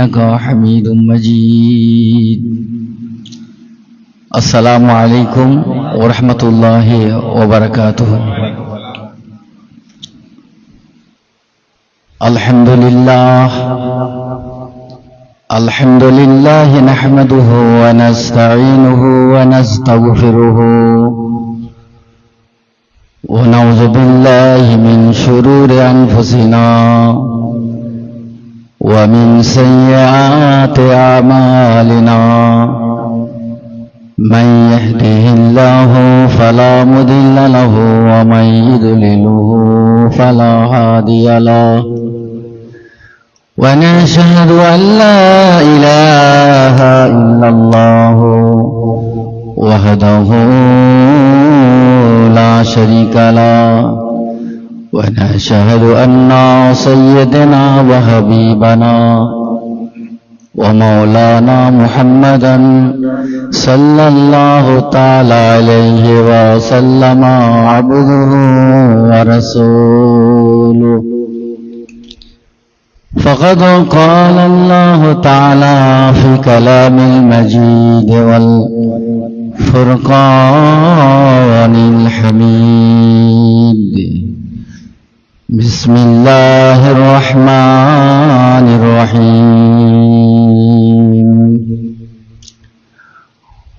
إنك حميد مجيد. السلام عليكم ورحمة الله وبركاته. الحمد لله نحمده ونستعينه ونستغفره ونعوذ بالله من شرور أنفسنا ومن سيئات أعمالنا. من يهده الله فلا مضل له ومن يضلله فلا هادي له. ونشهد أن لا إله إلا الله وحده لا شريك له. ونشهد أن سيدنا وحبيبنا ومولانا محمدا صلى الله تعالى عليه وسلم عبده ورسوله. فقد قال الله تعالى في كلام المجيد والفرقان الحميد. بسم الله الرحمن الرحيم.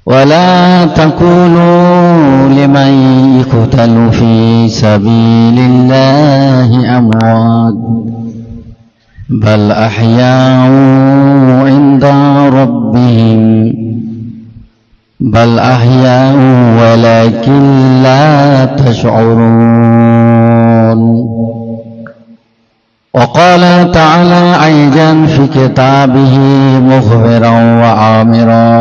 ولا تقولوا لمن يقتل في سبيل الله أموات بل أحياء عند ربهم ولكن لا تشعرون. وقال تعالى أيضا في كتابه مخبرا وآمرا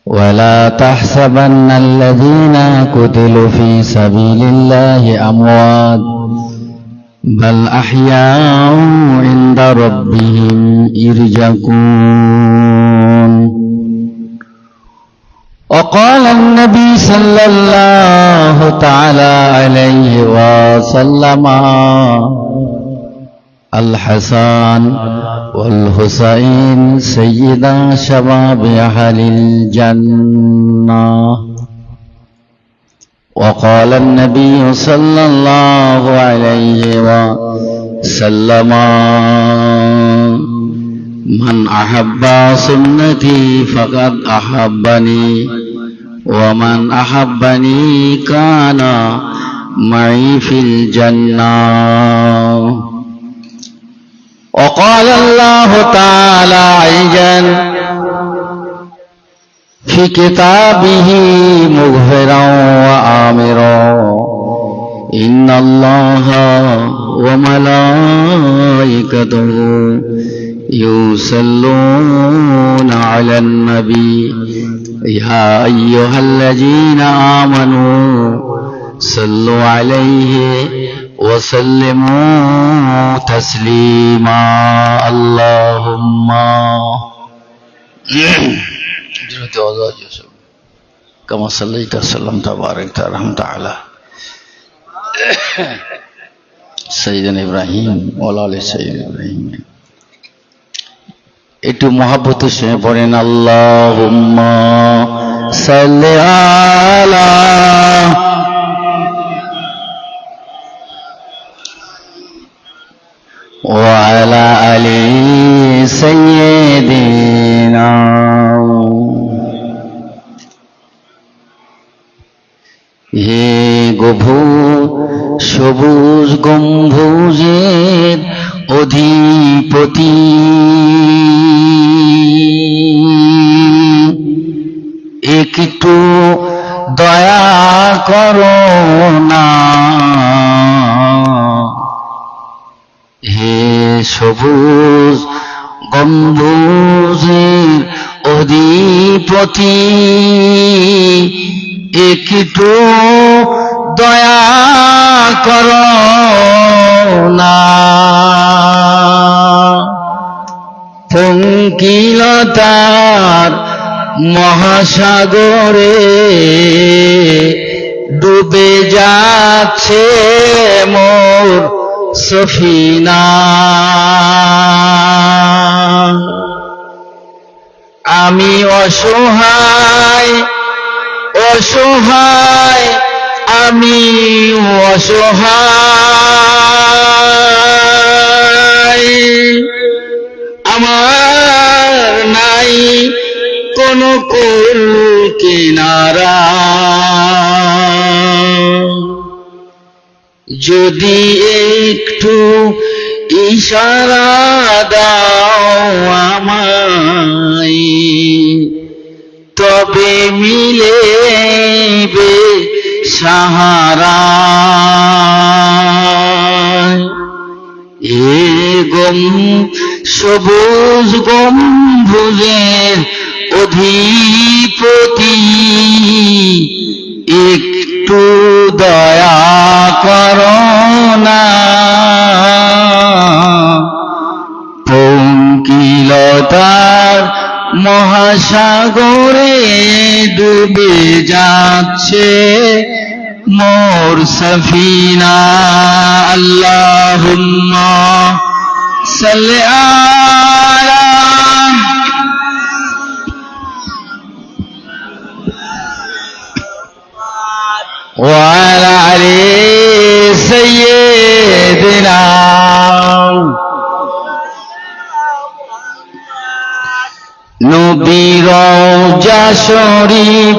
ولا تحسبن الذين قتلوا في سبيل الله أموات بل أحياء عند ربهم يرزقون. وقال النبي صلى الله تعالى عليه وسلم الحسن والحسين سيدا شباب أهل الجنة. وقال النبي صلى الله عليه وسلم من أحب سنتي فقد أحبني ومن أحبني كان معي في الجنة. وقال الله تعالى أيضا في كتابه مغفرا وآمرا إن الله وملائكته يصلون على النبي يا أيها الذين آمنوا صلوا عليه وسلموا تسليما. اللهم كما صليت وسلمت وباركت ورحمت على سيدنا إبراهيم وعلى آل سيدنا إبراهيم. একটু মহব্বতের সঙ্গে পড়েন আল্লাহুম্মা সাল্লি আলা ওয়া আলা আলি সাইয়্যিদিনা। হে সবুজ গম্বুজের অধিপতি, একটু দয়া করো না। হে সবুজ গম্বুজের অধিপতি, একটু দয়া করো না। পঙ্কিলতার মহাসাগরে ডুবে যাচ্ছে মোর সফিনা। অসহায় অসহায় আমি অসহায় আমার নাই কোনো কুল কিনারা যদি একটু ইশারা দাও আমায় তবে মিলেবে সাহারা এ সবুজ গম্বুজের অধিপতি একটু দয়া করো না পঙ্কিলতার মহাসাগরে ডুবে যাচ্ছে মোর সফিনা আল্লাহুম্মা সাল্লি আলা وعلى علي سيدنا নবী রওজা শরীফ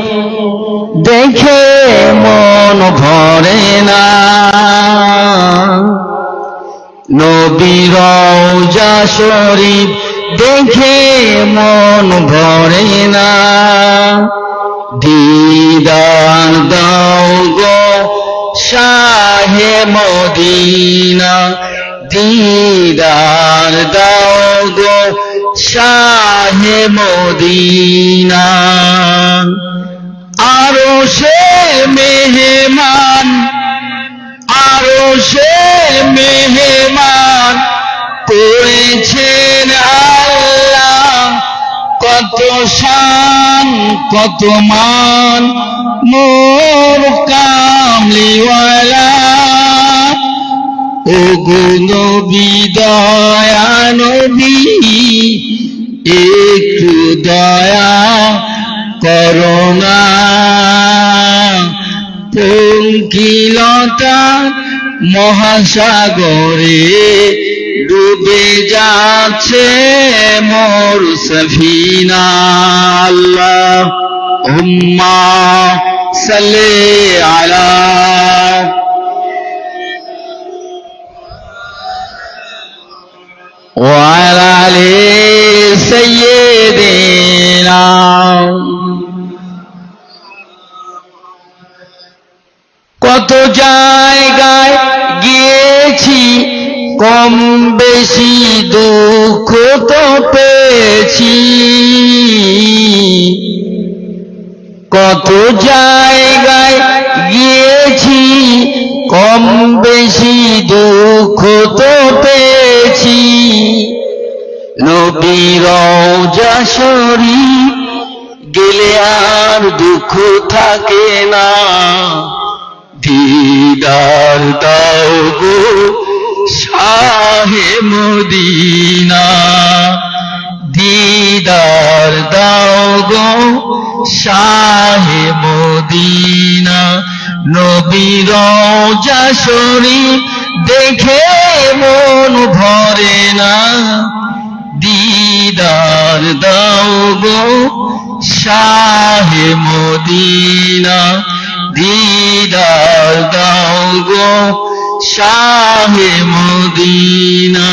দেখে মন ভরে না নবী রওজা শরীফ দেখে মন ভরে না দিদার দাও গো শাহে মদিনা দিদার দাও গো শাহে মদিনা আরো সে মেহমান করেছেন আল্লাহ কত শান কত মান মোর কামলিওয়ালা ও গো নবী দয়া নবী একটু দয়া করোনা পঙ্কিলতা মহাসাগরে ডুবে যাচ্ছে মোর সফিনা আল্লাহুম্মা সাল্লি আলা وعلى آل سيدنا কত জায়গায় গিয়েছি কম বেশি দুঃখ তো পেয়েছি কত জায়গায় গিয়েছি কম বেশি দুঃখ তো পেয়েছি নবী রওজা শরীফ গেলে আর দুঃখ থাকে না দিদার দাও গো শাহে মদিনা দিদার দাও গো শাহে মদিনা নবী রওজা শরীফ দেখে মন ভরে না দিদার দাও গো শাহে মদিনা দিদার দাও গো শাহে মদিনা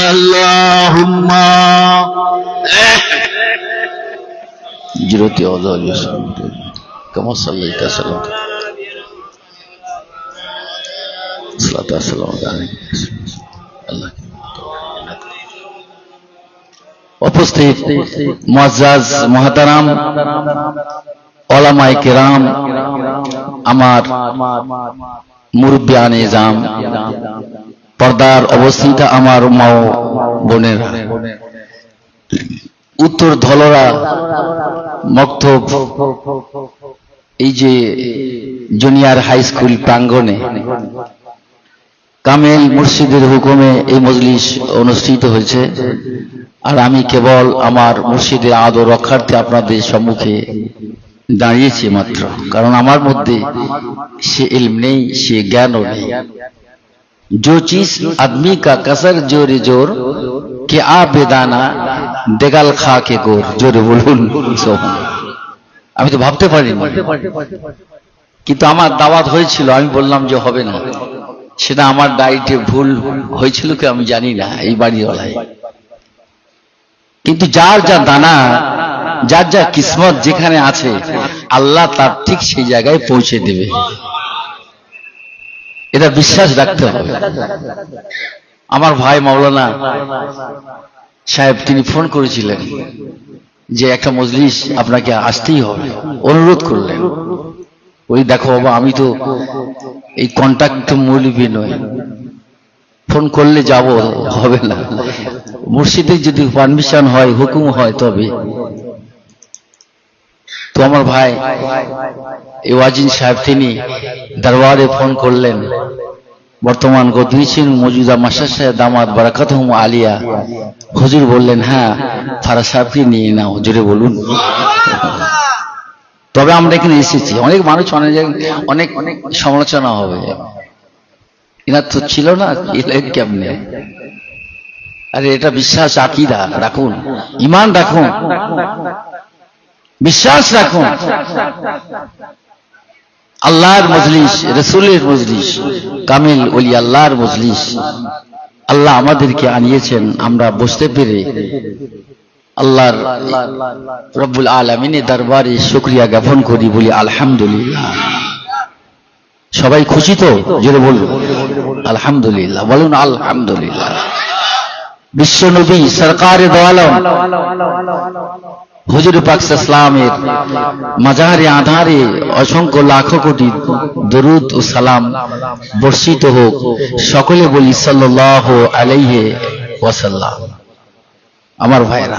আল্লাহুম্মা জিরতি আযাল ইয়াসলাম কামা সাল্লাইতা সাল্লাম সালাতু ওয়াসসালামু আলাইহি আল্লাহ উপস্থিত মুআজ্জাজ মুহতারাম ওলামায়ে কেরাম আমার মুরব্বিয়ানে নিজাম পর্দার অবস্থিত আমার মা ও বোনেরা উত্তর ধলরা মক্তব এই যে জুনিয়র হাই স্কুল প্রাঙ্গণে কামেল মুর্শিদের হুকুমে এই মজলিস অনুষ্ঠিত হয়েছে, আর আমি কেবল আমার মুর্শিদের আদর রক্ষার্থে আপনাদের সম্মুখে দাঁড়িয়েছি মাত্র। কারণ আমার মধ্যে সে ইলম নেই, সে জ্ঞানও নেই। जो चीज आदमी का कसर जोरे जोर के आ बेदाना देगाल खा के गोर, जोरे बोलুন। আমি তো ভাবতে পারিনি, কিন্তু আমার দাওয়াত হয়েছিল, আমি বললাম যে হবে না। সেটা আমার ডায়েটে ভুল হয়েছিল কি আমি জানি না, এই বাড়িওয়ালায়। কিন্তু যার যা দানা, যার যা কিসমত যেখানে আছে, আল্লাহ তার ঠিক সেই জায়গায় পৌঁছে দেবে, এটা বিশ্বাস রাখতে হবে। আমার ভাই মাওলানা সাহেব তিনি ফোন করেছিলেন যে একটা মজলিস আপনাকে আসতেই হবে, অনুরোধ করলেন। ওই দেখো বাবা, আমি তো এই কন্ট্যাক্ট মৌলবি নই, ফোন করলে যাব, হবে না। মুর্শিদের যদি পারমিশন হয়, হুকুম হয় তবে। তো আমার ভাই এই ওয়াজিন সাহেব তিনি দরবারে ফোন করলেন। বর্তমান গদিয়েছেন মজুদা মাস্টার সাহেব দামাত বারাকাতুহুম আলিয়া। হুজুর বললেন হ্যাঁ, ফারাজ সাহেবকে নিয়ে নাও, জোরে বলুন। তবে আমরা এখানে এসেছি, অনেক মানুষ অনেক অনেক সমালোচনা হবে, এনার তো ছিল না, কেমনে? আরে এটা বিশ্বাস, আকীদা রাখুন, ঈমান রাখুন, বিশ্বাস রাখুন। আল্লাহর মজলিস, রাসূলের মজলিস, কামিল ওলি আল্লাহর মজলিস আল্লাহ আমাদেরকে আনিয়েছেন। আমরা বুঝতে পেরে আল্লাহর রব্বুল আলামিনের দরবারে শুকরিয়া জ্ঞাপন করি, বলি আলহামদুলিল্লাহ। সবাই খুশি তো? জোরে বলুন আলহামদুলিল্লাহ, বলুন আলহামদুলিল্লাহ। বিশ্ব নবী সরকারে দো আলম হুজুর পাক ইসলামের মাজারে আধারে অসংখ্য লাখো কোটি দরুদ ও সালাম বর্ষিত হোক। সকলে বলি সাল্লাল্লাহু আলাইহি ওয়াসাল্লাম। আমার ভাইরা,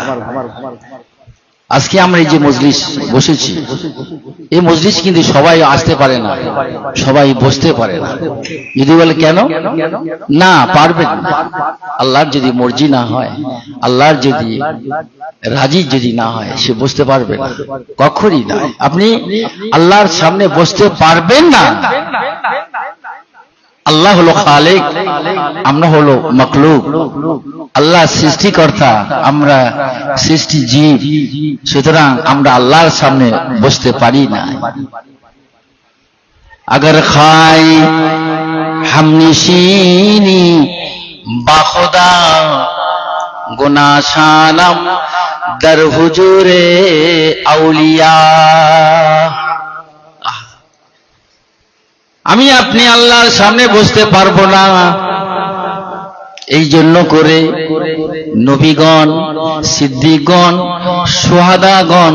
আজকে আমরা এই যে মজলিস বসেছি, এই মজলিস কিন্তু সবাই আসতে পারে না, সবাই বসতে পারে না। যদি বলে কেন না পারবেন, আল্লাহর যদি মর্জি না হয়, আল্লাহর যদি রাজি যদি না হয়, সে বসতে পারবে না, কখনই না। আপনি আল্লাহর সামনে বসতে পারবেন না। আল্লাহ হলো খালিক, আমরা হলো মাখলুক। আল্লাহ সৃষ্টিকর্তা, আমরা সৃষ্টি জীব, সুতরাং আমরা আল্লাহর সামনে বসতে পারি না। अगर खाई हमनिशीनी बाखुदा गुनाशानम दर हुजूरे আউলিয়া। আমি আপনি আল্লাহর সামনে বসতে পারবো না, এই জন্য করে নবীগণ, সিদ্দিকগণ, সুহাদাগণ,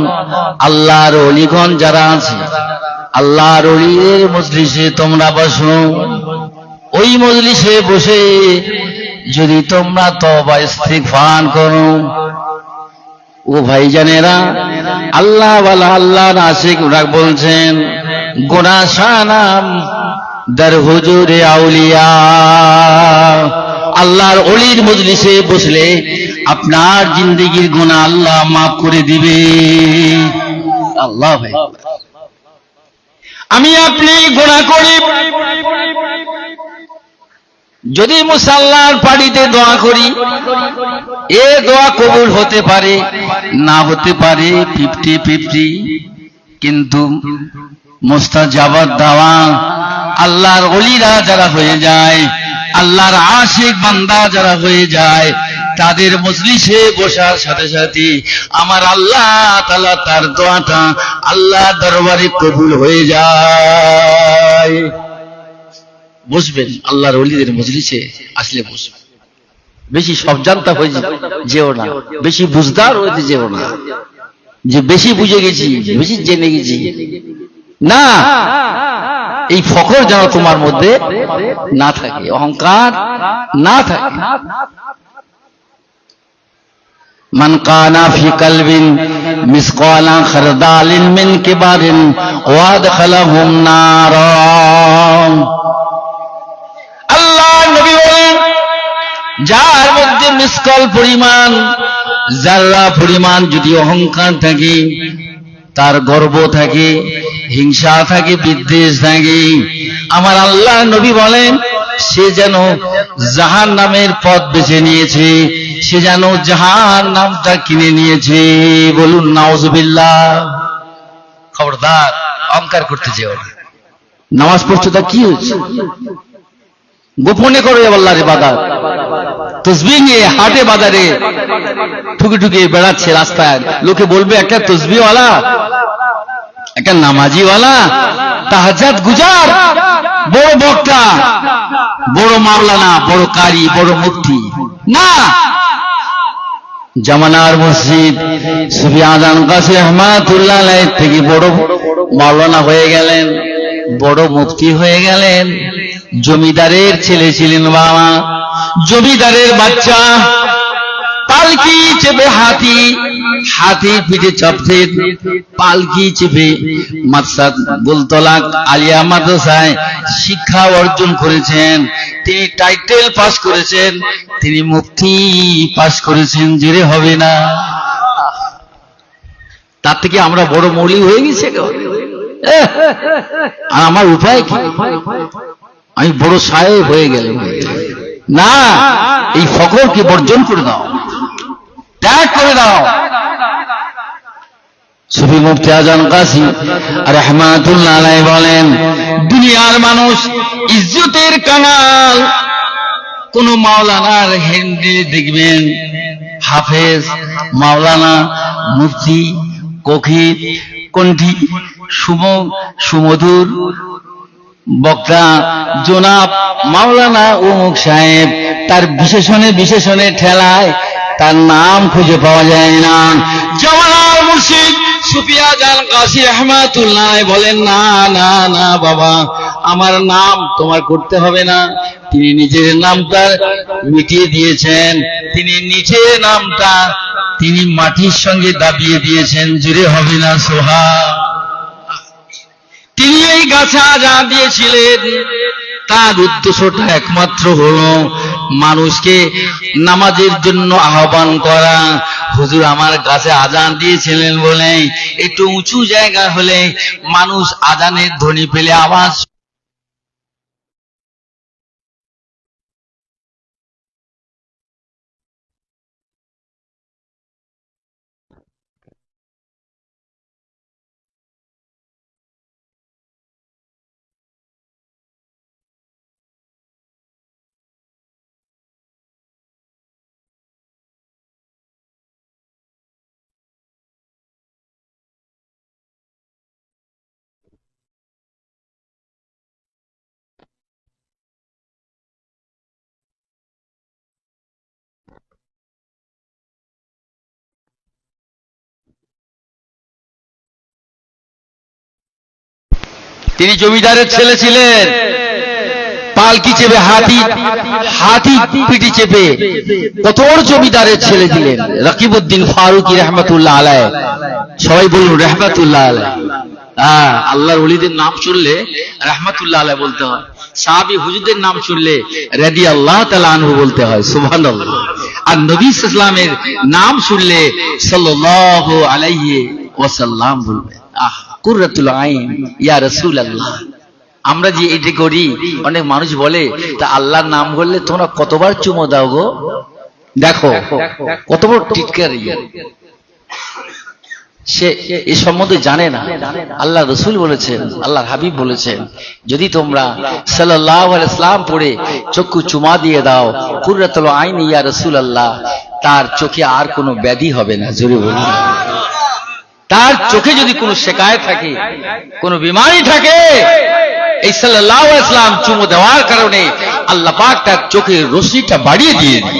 আল্লাহর ওলিগণ যারা আছে, আল্লাহর ওলিদের মজলিসে তোমরা বসো। ওই মজলিসে বসে যদি তোমরা তওবা ইস্তিগফার করো, ও ভাইজানেরা, আল্লাহ ওয়ালা আল্লাহর আশিকরা বলছেন গুনাশানাম দর হুজুরে আউলিয়া। আল্লাহর ওলির মজলিসে বসলে আপনার জিন্দেগির গুনাহ আল্লাহ মাফ করে দিবে। আল্লাহ ভাই, আমি আপনি গুনাহ করি, যদি মুসাল্লার পাড়িতে দোয়া করি, এ দোয়া কবুল হতে পারে, না হতে পারে 50-50, কিন্তু মুস্তাজাবাত দাওয়া আল্লাহর ওলিরা যারা হয়ে যায়, আল্লাহর আশিক বান্দা যারা হয়ে যায়, তাদের মজলিসে বসার সাথে সাথে আমার আল্লাহ তাআলা তার দোয়াটা আল্লাহ দরবারে কবুল হয়ে যায়। বসবেন আল্লাহর ওলিদের মজলিসে আসলে বসবেন। বেশি সব জানতা হয়ে যেও না, বেশি বুঝদার হইতে যেও না, যে বেশি বুঝে গেছি, বেশি জেনে গেছি না। এই ফখর যেন তোমার মধ্যে না থাকে, অহংকার না থাকে। মান কানা ফি কলবিন মিসকালা খারদালিন মিন কিবারিন ওয়াদখালাহুম নারা। আল্লাহ যার মধ্যে মিসকাল পরিমাণ, জাররা পরিমাণ যদি অহংকার থাকে, তার গর্ব থাকে, হিংসা থাকে, বিদ্বেষ থাকে, আমার আল্লাহ নবী বলেন সে যেন জাহান্নামের পথ বেছে নিয়েছে, সে যেন জাহান্নামটা কিনে নিয়েছে। বলুন নাউজুবিল্লাহ। খবরদার অহংকার করতে যেও না। নামাজ পড়ছো তা কি হয়েছে? গোপনে করো আল্লাহর ইবাদত। তসবিহ নিয়ে হাটে বাজারে ঠুকে ঠুকে বেড়াচ্ছে রাস্তায়, লোকে বলবে একটা তসবিহওয়ালা, একটা নামাজিওয়ালা, তাহাজ্জুদ গুজার, বড় বক্তা, বড় মাওলানা, বড় কারি, বড় মুফতি না। জামানার মসজিদ সুফি আজান কাসি রহমাতুল্লাহ আলাইহি থেকে বড় মাওলানা হয়ে গেলেন, বড় মুফতি হয়ে গেলেন। জমিদারের ছেলে ছিলেন বাবা, জমিদারের বাচ্চা, পালকি চেপে হাতি, হাতির পিঠে চড়তেন, পালকি চেপে মাদ্রাসা বুলতলা আলিয়া মাদ্রাসায় শিক্ষা অর্জন করেছেন। তিনি টাইটেল পাস করেছেন, তিনি মুফতি পাস করেছেন। জেরে হবে না? তার থেকে আমরা বড় মৌলী হয়ে গেছে। আর আমার উপায় কি? আমি বড় সাহেব হয়ে গেলাম না। এই ফকরকে বর্জন করে দাও, ত্যাগ করে দাও। সুফি মুফতি আজান কাসি রাহমাতুল্লাহ আলাইহি বলেন, দুনিয়ার মানুষ ইজ্জতের কাঙাল। কোন মাওলানার হ্যান্ডেল দেখবেন হাফেজ, মাওলানা, মুফতি, কোকিল, কণ্ঠী, সুমধুর বক্তা, জনাব মাওলানা অমুক সাহেব, তার বিশেষণে বিশেষণে ঠেলায় তার নাম খুঁজে পাওয়া যায় না। জামানার মুর্শিদ সুফি আজান কাসি রাহমাতুল্লাহ বলেন, না না না বাবা, আমার নাম তোমার করতে হবে না। তিনি নিজের নামটা মিটিয়ে দিয়েছেন, তিনি নিজের নামটা তিনি মাটির সঙ্গে দাবিয়ে দিয়েছেন। জুড়ে হবে না সোহাগ? তিনি এই গাছে আজান দিয়েছিলেন, তার উদ্দেশ্যটা একমাত্র হলো মানুষকে নামাজের জন্য আহ্বান করা। হুজুর আমার গাছে আজান দিয়েছিলেন বলে একটু উঁচু জায়গা হলে মানুষ আজানের ধ্বনি পেলে আওয়াজ তিনি জমিদারের ছেলে ছিলেন, পালকি চেপে হাতি, হাতি পিঠে চেপে কত বড় জমিদারের ছেলে ছিলেন। রকিবউদ্দিন ফারুকী রহমাতুল্লাহ আলাইহি, সবাই বলুন রহমাতুল্লাহ আলাইহি। আল্লাহর ওলিদের নাম শুনলে রহমাতুল্লাহ আলাইহি বলতে হয়, সাহাবী হুজুরদের নাম শুনলে রাদিয়াল্লাহু তাআলা আনহু বলতে হয়, সুবহানাল্লাহ। আর নবী সাল্লাল্লাহু আলাইহি ওয়াসাল্লামের নাম শুনলে সাল্লাল্লাহু আলাইহি ওয়াসাল্লাম বলবেন। কুররাতুল আইন ইয়া রাসূলুল্লাহ। আমরা যে এটা করি, অনেক মানুষ বলে তা আল্লাহর নাম বললে তোমরা কতবার চুমো দাও গো? দেখো কত বড় টিটকারি। সে এ সম্বন্ধে জানে না। আল্লাহ রাসূল বলেছেন, আল্লাহর হাবিব বলেছেন, যদি তোমরা সাল্লাল্লাহু আলাইহি ওয়াসাল্লাম পড়ে চক্ষু চুমা দিয়ে দাও, কুররাতুল আইন ইয়া রাসূলুল্লাহ, তার চোখে আর কোনো ব্যাধি হবে না। জোরে বলুন। তার চোখে যদি কোনো শিকায়ত থাকে, কোনো বিমারি থাকে, এই সাল্লাল্লাহু আলাইহি ওয়াসাল্লাম চুমু দেওয়ার কারণে আল্লাহ পাক তার চোখের রশ্মিটা বাড়িয়ে দিয়ে দেন।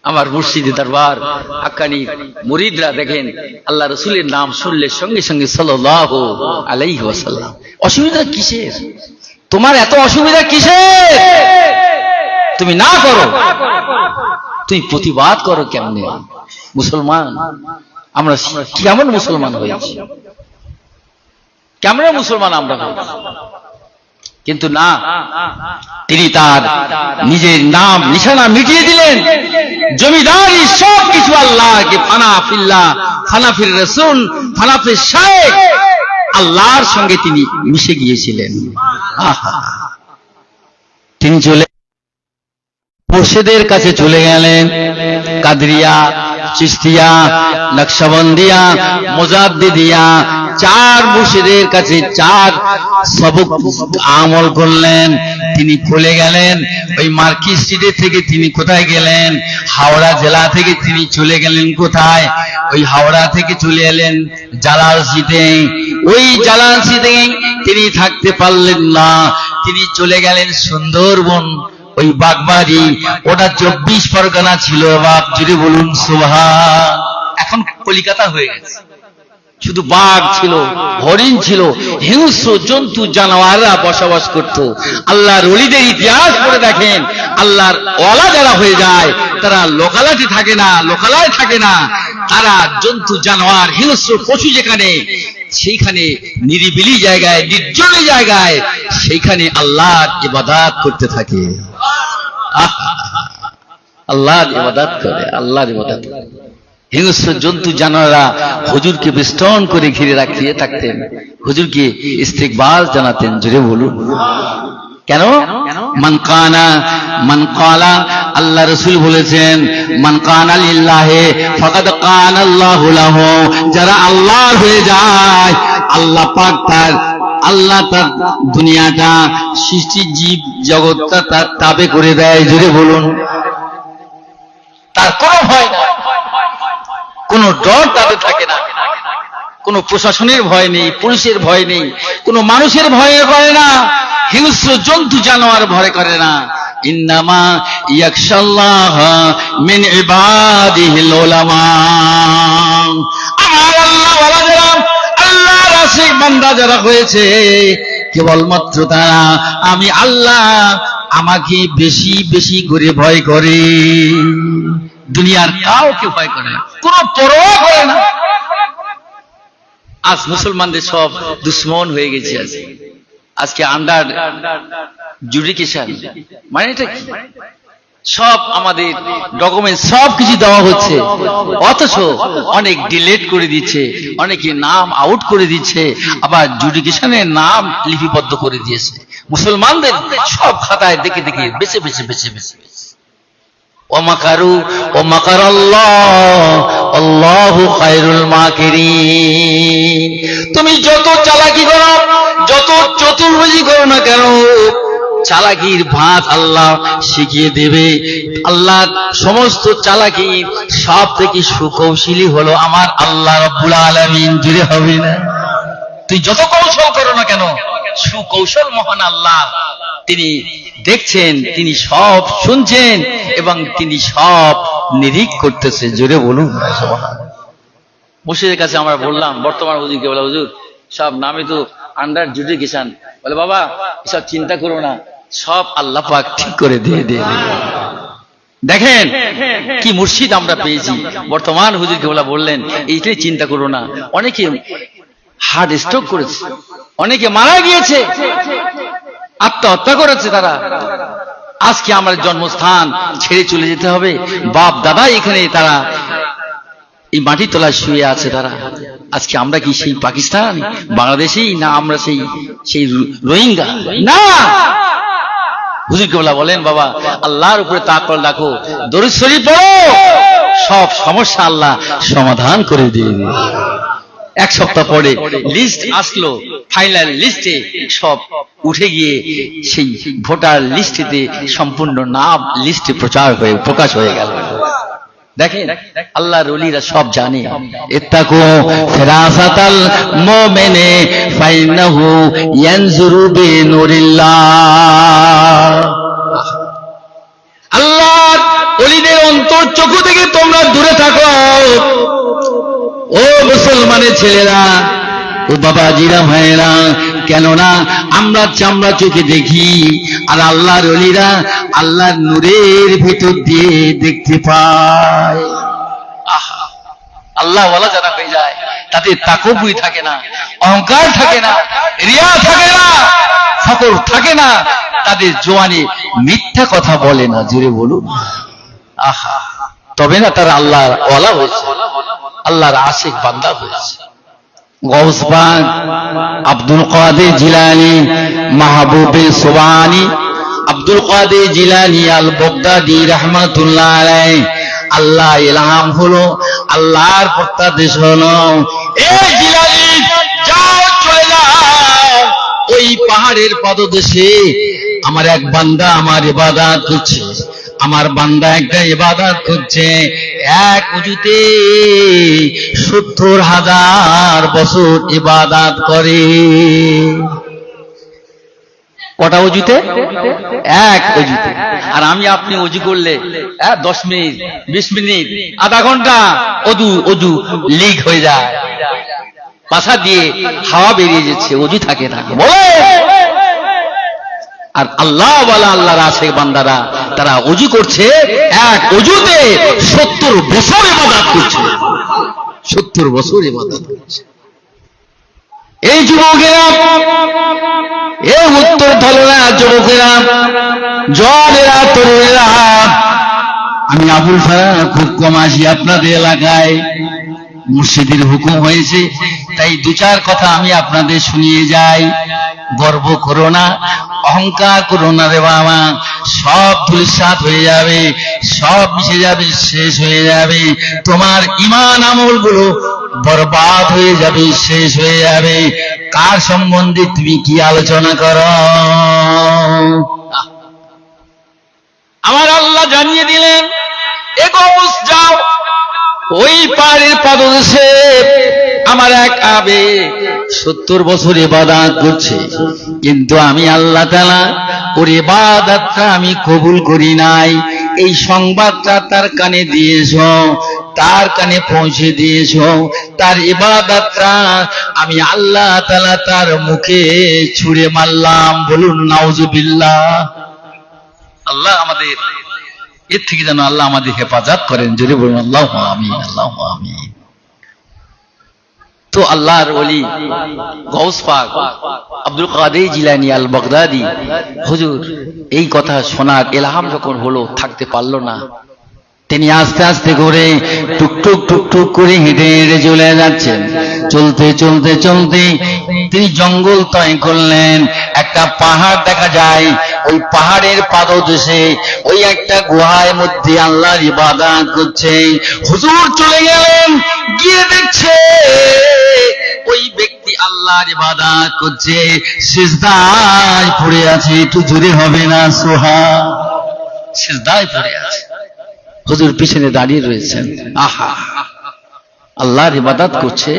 আমার মুর্শিদে দরবার হাক্কানি মুরিদরা দেখেন, আল্লাহ রাসূলের নাম শুনলে সঙ্গে সঙ্গে সাল্লাল্লাহু আলাইহি ওয়াসাল্লাম। অসুবিধা কিসের? তোমার এত অসুবিধা কিসের? তুমি না করো, তুমি প্রতিবাদ করো কেমনে? মুসলমান আমরা কেমন মুসলমান হয়েছি? কেমন মুসলমান আমরা? কিন্তু না, তিনি তার নিজের নাম নিশানা মিটিয়ে দিলেন। জমিদারি সব কিছু আল্লাহকে ফানা ফিল্লাহ, ফানা ফির রাসূল, ফানা ফির শাইখ, আল্লাহর সঙ্গে তিনি মিশে গিয়েছিলেন। তিনি চলে মুর্শিদের কাছে চলে গেলেন। কাদরিয়া, চিশতিয়া, নকশবন্দিয়া, মুজাদ্দিদিয়া, চার মুর্শিদের কাছে চার সবক আমল করলেন। তিনি চলে গেলেন ওই মার্কি স্ট্রিটে থেকে তিনি কোথায় গেলেন? হাওড়া জেলা থেকে তিনি চলে গেলেন কোথায়? ওই হাওড়া থেকে চলে এলেন জালালশিতে। ওই জালালশিতে তিনি থাকতে পারলেন না, তিনি চলে গেলেন সুন্দরবন, ওই বাগবাড়ি। ওটা 24 পরগনা ছিল। বাপ জুড়ে বলুন সুবহান। এখন কলিকাতা হয়ে গেছে। শুধু বাঘ ছিল, হরিণ ছিল, হিংস্র জন্তু জানোয়াররা বসবাস করত। আল্লাহর ওলিদের ইতিহাস পড়ে দেখেন, আল্লাহর ওয়ালা যারা হয়ে যায় তারা লোকালয়ে থাকে না, লোকালয়ে থাকে না, তারা জন্তু জানোয়ার হিংস্র পশু যেখানে, সেইখানে নিরিবিলি জায়গায়, নির্জনে জায়গায়, সেইখানে আল্লাহর ইবাদত করতে থাকে। আল্লাহর ইবাদত করে, আল্লাহর ইবাদত করে। হিংস্র জন্তু জানোয়াররা হুজুরকে বেষ্টন করে ঘিরে রাখিয়ে থাকতেন, হুজুরকে ইস্তিকবাল জানাতেন। জোরে বলুন কেন? মান কালা, আল্লাহ রাসূল বলেছেন, মান কানা লিল্লাহি ফাকাদ কানা আল্লাহু লাহু। যারা আল্লাহর হয়ে যায়, আল্লাহ পাক তার, আল্লাহ তার দুনিয়াটা, সৃষ্টি জীব জগৎটা তার তাবে করে দেয়। জোরে বলুন। তার কোনো ভয় নাই, কোনো ডর তাদের থাকে না, কোনো প্রশাসনের ভয় নেই, পুলিশের ভয় নেই, কোনো মানুষের ভয় করে না, হিংস্র জন্তু জানোয়ার ভয় করে না। ইন্নামা ইয়াখশাল্লাহ মিন ইবাদিহিল উলামা। আমার আল্লাহ ওয়ালা যারা, আল্লাহর আশিক বান্দা যারা হয়েছে, কেবলমাত্র তারা আমি আল্লাহ, আমাকে বেশি বেশি করে ভয় করে। দুনিয়ার কাউকে ভয় করে না, কোনো পরোয়া করে না। আজ মুসলমানদের সব দুশ্মন হয়ে গেছে। আজকে আন্ডার জুডিকেশন মানে এটা কি? সব আমাদের ডকুমেন্ট সব কিছু দেওয়া হচ্ছে, অথচ অনেক ডিলেট করে দিচ্ছে, অনেকে নাম আউট করে দিচ্ছে, আবার জুডিকেশনের নাম লিপিবদ্ধ করে দিয়েছে। মুসলমানদের সব খাতায় দেখে দেখে বেছে বেছে বেছে বেছে ওয়ামাকারু ওয়ামাকারাল্লাহ আল্লাহু খায়রুল মাকিরিন। তুমি যত চালাকি করো, যত চতুর্ভুজি করো না কেন, চালাকির ভাত আল্লাহ শিখিয়ে দেবে। আল্লাহ সমস্ত চালাকির সব থেকে সুকৌশলী হলো আমার আল্লাহ রাব্বুল আলামিন। জুড়ে হবে না? তুই যত কৌশল করো না কেন, সুকৌশল মহান আল্লাহ তিনি দেখছেন, তিনি সব শুনছেন এবং তিনি সব নিরীক্ষা করতেছে। জোরে বলুন সুবহানাল্লাহ। মুর্শিদের কাছে আমরা বললাম, বর্তমান হুজুরকে বলা, হুজুর সব নামে তো আন্ডার জুডিকেশন। বলে বাবা এসব চিন্তা করো না, সব আল্লাহ পাক ঠিক করে দিয়ে দেবে। দেখেন কি মুর্শিদ আমরা পেয়েছি। বর্তমান হুজুরকে বলা বললেন এইটাই চিন্তা করো না। অনেকে হার্ট স্ট্রোক করেছে, অনেকে মারা গিয়েছে, আত্মহত্যা করেছে তারা। আজকে আমার জন্মস্থান ছেড়ে চলে যেতে হবে, বাপ দাদা এখানে তারা এই মাটির তলায় শুয়ে আছে তারা। আজকে আমরা কি সেই পাকিস্তান বাংলাদেশি না আমরা সেই রোহিঙ্গা? না। হুজুর কেবলা বলেন বাবা আল্লাহর উপরে তাওয়াক্কুল রাখো, দরুদ শরীফ পড়ো, সব সমস্যা আল্লাহ সমাধান করে দিবে। এক সপ্তাহ পরে লিস্ট আসলো, ফাইনাল লিস্টে সব উঠে গিয়ে সেই ভোটার লিস্টেতে সম্পূর্ণ নাম লিস্টে প্রকাশ হয়ে গেল। দেখেন আল্লাহর ওলিরা সব জানে। ইত্তাকু ফিরাসাতাল মুমিনে ফাইনাহু ইয়ানজুরু বিনুরিল্লাহ। আল্লাহর ওলিদের অন্তর চক্ষু থেকে তোমরা দূরে থাকো। ও মুসলমানের ছেলেরা, ও বাবাজিরা, ভাইয়েরা, কেননা আমরা চামড়া চোখে দেখি, আর আল্লাহর ওলিরা আল্লাহর নূরের ভিতর দিয়ে দেখতে পায়। আল্লাহ ওয়ালা যারা হয়ে যায় তাদের তাকাব্বুরি থাকে না, অহংকার থাকে না, রিয়া থাকে না, ফকর থাকে না, তাদের জোয়ানে মিথ্যা কথা বলে না। জোরে বলুন আহা, তবে না তারা আল্লাহর ওয়ালা হয়েছে, আল্লাহর আশিক বান্দা হয়েছে। গৌস পাক আব্দুল কাদের জিলানী মাহবুবে সুবহানী আব্দুল কাদের জিলানী আল বাগদাদি রাহমাতুল্লাহ আলাইহি, আল্লাহ ইলহাম হলো, আল্লাহর প্রত্যাদেশ হলো, এই জিলানী যাও চলে যাও ওই পাহাড়ের পাদদেশে, আমার এক বান্দা আমার ইবাদত করছে, আমার বান্দা একটা ইবাদত করছে, এক ওযুতে ৭০,০০০ বছর ইবাদত করে। কটা ওযুতে? এক ওযুতে। আর আমি আপনি ওযু করলে 10 মিনিট, 20 মিনিট, আধা ঘন্টা ওযু লিক হয়ে যায়, পাছা দিয়ে হাওয়া বেরিয়ে যাচ্ছে, ওযু থাকে না। আর আল্লাহ ওয়ালা আল্লাহর আশিক বান্দারা তারা ওযু করছে, এক ওযুতে ৭০ বছর ইবাদত করছে, ৭০ বছর ইবাদত করছে। এই যুবকেরা, এই উত্তর ধলেরা যুবকেরা, জলেরা, তরুণেরা, আমি আবুল ফারা খুব কম আসি আপনাদের এলাকায়, মুর্শিদের হুকুম হয়েছে, তাই 2-4 কথা আমি আপনাদের শুনিয়ে যাই। গর্ব করো না, অহংকার করো না রে বাবা, সব ধূলিসাৎ হয়ে যাবে, সব মিশে যাবে, শেষ হয়ে যাবে, তোমার ঈমান আমলগুলো বরবাদ হয়ে যাবে, শেষ হয়ে যাবে। কার সম্বন্ধে তুমি কি আলোচনা করো? আমার আল্লাহ জানিয়ে দিলেন, এগোস যাও ওই পাহাড়ের পাদদেশে, আমার এক আবে ৭০ বছর ইবাদত করছে, কিন্তু আমি আল্লাহ তাআলা ওর ইবাদতটা আমি কবুল করি নাই। এই সংবাদটা তার কানে দিয়েছো, তার কানে পৌঁছে দিয়েছো, তার ইবাদতটা আমি আল্লাহ তাআলা তার মুখে ছুঁড়ে মারলাম। বলুন নাউজুবিল্লাহ। আল্লাহ আমাদের এর থেকে যেন আল্লাহ আমাদের হেফাজত করেন। যদি বলুন আল্লাহু আমিন, আল্লাহু আমিন। তো আল্লাহর ওলি গৌস পাক আব্দুল কাদের জিলানী আল বাগদাদি হুজুর এই কথা শোনার ইলহাম যখন হলো, থাকতে পারল না। তিনি আস্তে আস্তে করে টুকটুক টুকটুক করে হেঁটে হেঁটে চলে যাচ্ছেন। চলতে চলতে চলতে তিনি জঙ্গল তয় করলেন, একটা পাহাড় দেখা যায়, ওই পাহাড়ের পাদদেশে ওই একটা গুহার মধ্যে আল্লাহর ইবাদত করছে। হুজুর চলে গেলেন, গিয়ে দেখছে ওই ব্যক্তি আল্লাহর ইবাদত করছে, সিজদায় পড়ে আছে। একটু জোরে হবে না? সুবহান। সিজদায় পড়ে আছে, হুজুর পিছনে দাঁড়িয়ে রয়েছেন। আহা, আল্লাহর ইবাদত করছে।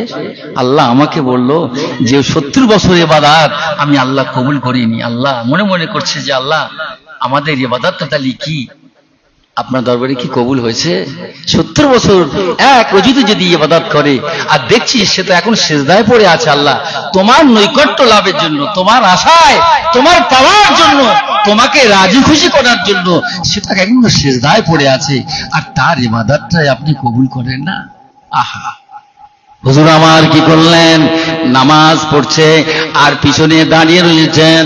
আল্লাহ আমাকে বলল যে ৭০ বছর ইবাদত আমি আল্লাহ কবুল করিনি। আল্লাহ মনে মনে করছে যে আল্লাহ আমাদের ইবাদতটা তাহলে কি আপনার দরবারে কি কবুল হয়েছে? ৭০ বছর এক ওযুতে যদি ইবাদত করে, আর দেখছি সে তো এখন সিজদায় পড়ে আছে। আল্লাহ তোমার নৈকট্য লাভের জন্য, তোমার আশায়, তোমার পাওয়ার জন্য, তোমাকে রাজি খুশি করার জন্য সেটা এখন সিজদায় পড়ে আছে, আর তার ইবাদতটাই আপনি কবুল করেন না। আহা, হুজুর আমার কি করলেন? নামাজ পড়ছে আর পিছনে দাঁড়িয়ে রয়েছেন।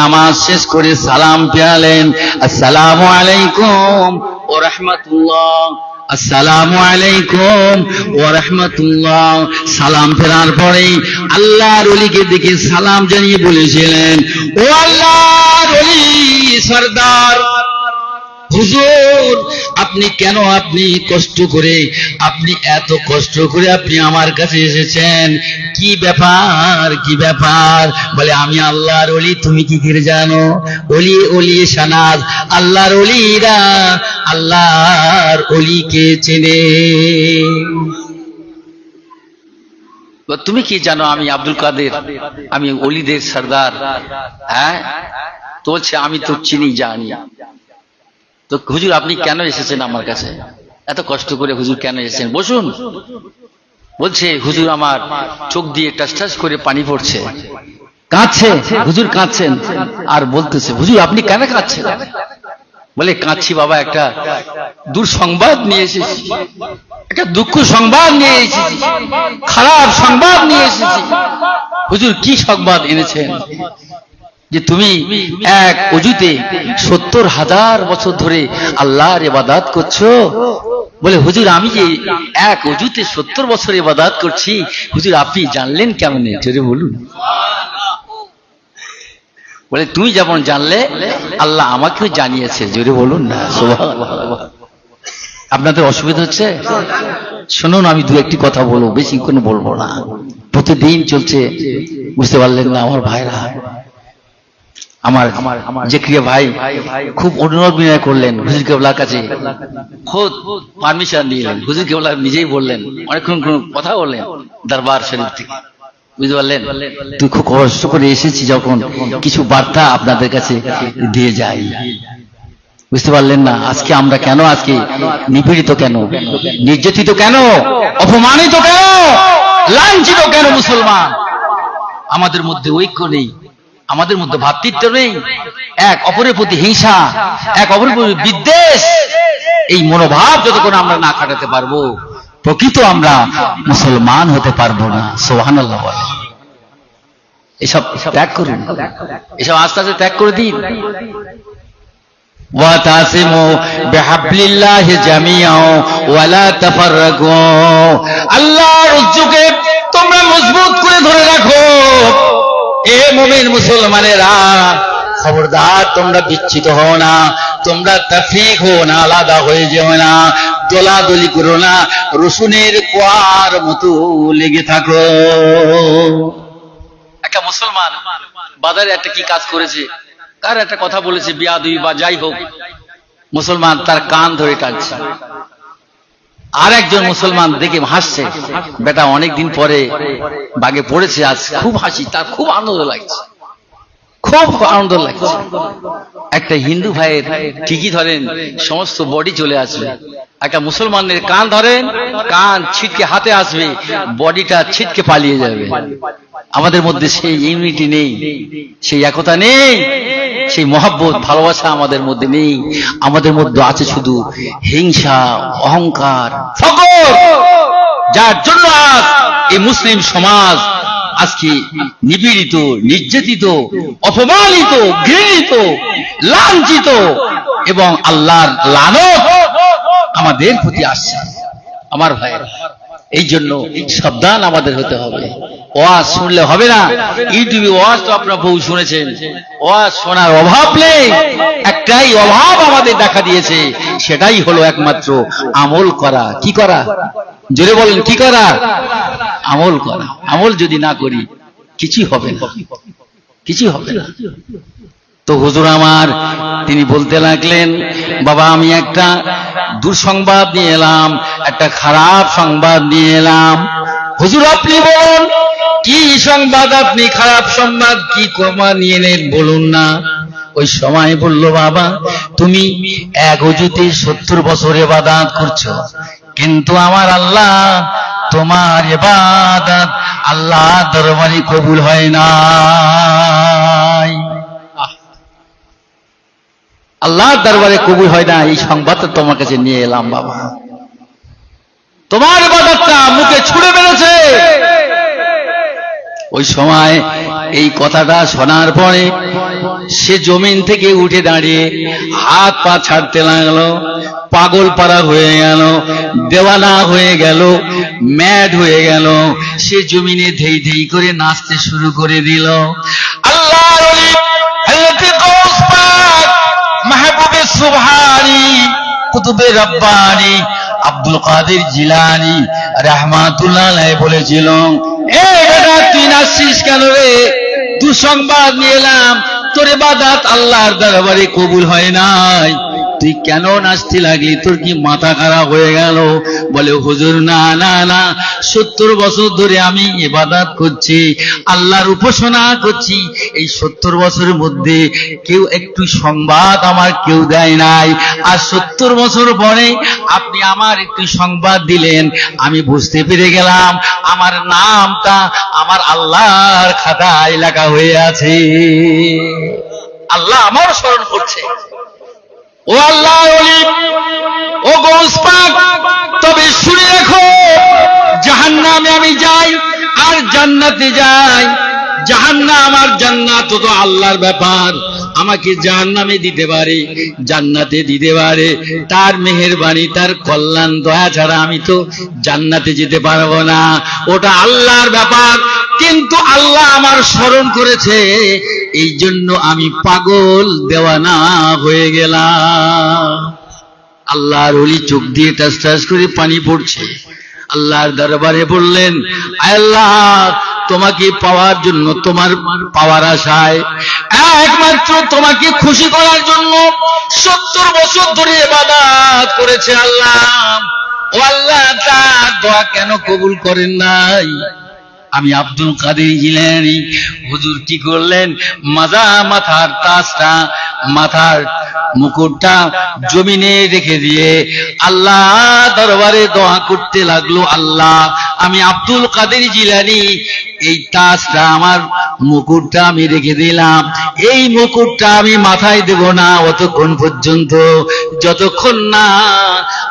নামাজ শেষ করে সালাম ফেরালেন, আসসালামু আলাইকুম ওয়া রাহমাতুল্লাহ, আসসালামু আলাইকুম ওয়া রাহমাতুল্লাহ। সালাম ফেরার পরে আল্লাহর ওলিকে দেখে সালাম জানিয়ে বলেছিলেন, ও আল্লাহর ওলি সরদার হুজুর, আপনি কেন, আপনি কষ্ট করে, আপনি এত কষ্ট করে আপনি আমার কাছে এসেছেন, কি ব্যাপার, কি ব্যাপার? বলে আমি আল্লাহর ওলি। তুমি কি করে জানো? ওলি ওলি শানাজ, আল্লাহর ওলিরা আল্লাহর ওলিকে চেনে। তুমি কি জানো আমি আব্দুল কাদের, আমি ওলিদের সরদার? হ্যাঁ, তো বলছে আমি তো চিনি, জানি। তো হুজুর আপনি কেন এসেছেন আমার কাছে? এত কষ্ট করে হুজুর কেন এসেছেন? বসুন। বলছে হুজুর আমার চোখ দিয়ে টাস টাস করে পানি পড়ছে। কাঁদছে হুজুর, কাঁদছেন আর বলতেছে, হুজুর আপনি কেন কাঁদছেন? বলে কাঁদছি বাবা, একটা দুঃসংবাদ নিয়ে এসেছি, একটা দুঃখ সংবাদ নিয়ে এসেছি, খারাপ সংবাদ নিয়ে এসেছি। হুজুর কি সংবাদ এনেছেন? যে তুমি এক অজুতে 70,000 বছর ধরে আল্লাহর ইবাদত করছো? বলে হুজুর আমি যে এক অজুতে 70 বছর ইবাদত করছি, হুজুর আপনি জানলেন কেমনে? জোরে বলুন। বলে তুমি যেমন জানলে আল্লাহ আমাকেও জানিয়েছে, জোরে বলুন না সুবহানাল্লাহ। আপনাদের অসুবিধা হচ্ছে? শুনুন আমি দু একটি কথা বলবো, বেশি কোনো বলবো না। প্রতিদিন চলছে, বুঝতে পারলেন না আমার ভাইরা? আমার জাকিরিয়া ভাই খুব অনুরোধ বিনয় করলেন হুজুর কেবলার কাছে, খোদ পারমিশন নিলেন, হুজুর কেবলা নিজেই বললেন, অনেকক্ষণ কথা বললেন দরবার শরীফ থেকে, বুঝতে পারলেন? তুই খুব কষ্ট করে এসেছি, যখন কিছু বার্তা আপনাদের কাছে দিয়ে যাই। বুঝতে পারলেন না? আজকে আমরা কেন আজকে নিপীড়িত, কেন নির্যাতিত, কেন অপমানিত, কেন লাঞ্ছিত, কেন মুসলমান? আমাদের মধ্যে ঐক্য নেই, আমাদের মধ্যে ভ্রাতৃত্ব নেই, এক অপরের প্রতি হিংসা, এক অপরের প্রতি বিদ্বেষ, এই মনোভাব যতক্ষণ আমরা না কাটাতে পারবো, প্রকৃত আমরা মুসলমান হতে পারবো না। সুবহানাল্লাহ বলে। এসব ত্যাগ করুন, এসব আস্তে আস্তে ত্যাগ করে দিন। ওয়াতাসিমু বিহাবলিল্লাহি জামিআও ওয়া লা তাফাররাকু, আল্লাহর রজ্জুকে তোমরা মজবুত করে ধরে রাখো। এ মুমিন মুসলমানেরা, খবরদার তোমরা বিচ্ছিত হও না, তোমরা তাফরিক হও না, আলাদা হয়ে যেও না, দলাদলি করো না, রসুনের কোয়ার মতো লেগে থাকো। একটা মুসলমান বাজারে একটা কি কাজ করেছে, কার একটা কথা বলেছে, বিয়াদবি বা যাই হোক, মুসলমান তার কান ধরে টানছে। আর একজন মুসলমান দেখে হাসছে, বেটা অনেকদিন পরে বাগে পড়েছে, আজ খুব হাসি, তার খুব আনন্দ লাগছে, খুব আনন্দ লাগছে। একটা হিন্দু ভাইয়ের ঠিকই ধরেন সমস্ত বডি চলে আসবে, একটা মুসলমানের কান ধরেন, কান ছিটকে হাতে আসবে, বডিটা ছিটকে পালিয়ে যাবে। আমাদের মধ্যে সেই ইউনিটি নেই, সেই একতা নেই, সেই মহব্বত ভালোবাসা আমাদের মধ্যে নেই। আমাদের মধ্যে আছে শুধু হিংসা, অহংকার, ফখর, যার জন্য আজ এই মুসলিম সমাজ আজকে নিপীড়িত, নির্যাতিত, অপমানিত, ঘৃণিত, লাঞ্ছিত, এবং আল্লাহর লানত আমাদের প্রতি আসছে। আমার ভাইয়েরা, এই জন্য সাবধান আমাদের হতে হবে। ওয়াজ শুনলে হবে না, ইউটিউবে ওয়াজ তো আপনারা বহু শুনেছেন, ওয়াজ শোনার অভাব নেই, একটাই অভাব আমাদের দেখা দিয়েছে, সেটাই হলো একমাত্র আমল করা। কি করা? জোরে বলেন, কি করা? আমল করা। আমল যদি না করি কিছুই হবে না, কিছুই হবে না। তো হুজুর আমার তিনি বলতে লাগলেন, বাবা আমি একটা দুঃসংবাদ নিয়ে এলাম, একটা খারাপ সংবাদ নিয়ে এলাম। হুজুর আপনি বলুন কি সংবাদ, আপনি খারাপ সংবাদ কি কমা নিয়ে নেন বলুন না। ওই সময় বলল, বাবা তুমি এক অজুতে 70 বছর ইবাদত করছো, কিন্তু আমার আল্লাহ তোমার ইবাদত আল্লাহ দরবারে কবুল হয় না। আল্লাহর দরবারে কবুল হয় না, এই সংবাদটা তোমার কাছে নিয়ে এলাম বাবা। তোমার ইবাদতটা মুখে ছুঁড়ে মেরেছে। ওই সময় এই কথাটা শোনার পরে সে জমিন থেকে উঠে দাঁড়িয়ে হাত পা ছাড়তে লাগলো, পাগল পাড়া হয়ে গেল, দেওয়ানা হয়ে গেল, ম্যাড হয়ে গেল। সে জমিনে ধেই ধেই করে নাচতে শুরু করে দিল। আল্লাহর ওলি হযরত গাউস পাক মাহবুবে সুবহানি কুতুবে রব্বানি আব্দুল কাদের জিলানী রাহমাতুল্লাহ আলাইহি বলেছিল, এ বেটা তুই নাচছিস কেন রে? দুঃসংবাদ নিয়ে এলাম, তোর ইবাদত আল্লাহর দরবারে কবুল হয় নাই, তুই কেন নাচতে লাগলি? তোর কি মাথা খারাপ হয়ে গেল? বলে হুজুর না না না, 70 বছর ধরে আমি ইবাদত করছি, আল্লাহর উপাসনা করছি, এই 70 বছরের মধ্যে কেউ একটু সংবাদ আমার কেউ দেয় নাই, আর 70 বছর পরে আপনি আমার একটু সংবাদ দিলেন, আমি বুঝতে পেরে গেলাম আমার নামটা আমার আল্লাহর খাতায় লেখা হয়ে আছে, আল্লাহ আমার স্মরণ করছে। ও আল্লাহ ওলি, ও গাউস পাক, তবে শুনে রাখো, জাহান্নামে আমি যাই আর জান্নাতে যাই, জাহান্নাম আর জান্নাত তো আল্লাহর ব্যাপার। আমাকে জাহান্নামে দিতে পারে, জান্নাতে দিতে পারে, তার মেহেরবানি, তার কল্যাণ, দয়া ছাড়া আমি তো জান্নাতে যেতে পারবো না। ওটা আল্লাহর ব্যাপার। কিন্তু আল্লাহ আমার স্মরণ করেছে, এই জন্য আমি পাগল দেওয়ানা হয়ে গেলাম। আল্লাহর ওলি চোখ দিয়ে টাস টাস করে পানি পড়ছে। আল্লাহর দরবারে বললেন, আল্লাহ, তোমাকে পাওয়ার জন্য, তোমার পাওয়ার আশায়, একমাত্র তোমাকে খুশি করার জন্য 70 বছর ধরে ইবাদত করেছে আল্লাহ। ও আল্লাহ, তার দোয়া কেন কবুল করেন নাই? আমি আব্দুল কাদের জিলানী হুজুর কি করলেন? মাথার তাজটা, মাথার মুকুটটা জমিনে রেখে দিয়ে আল্লাহ দরবারে দোয়া করতে লাগলো, আল্লাহ, আমি আব্দুল কাদের জিলানী, এই তাজটা, আমার মুকুটটা আমি রেখে দিলাম, এই মুকুটটা আমি মাথায় দেব না অতক্ষণ পর্যন্ত, যতক্ষণ না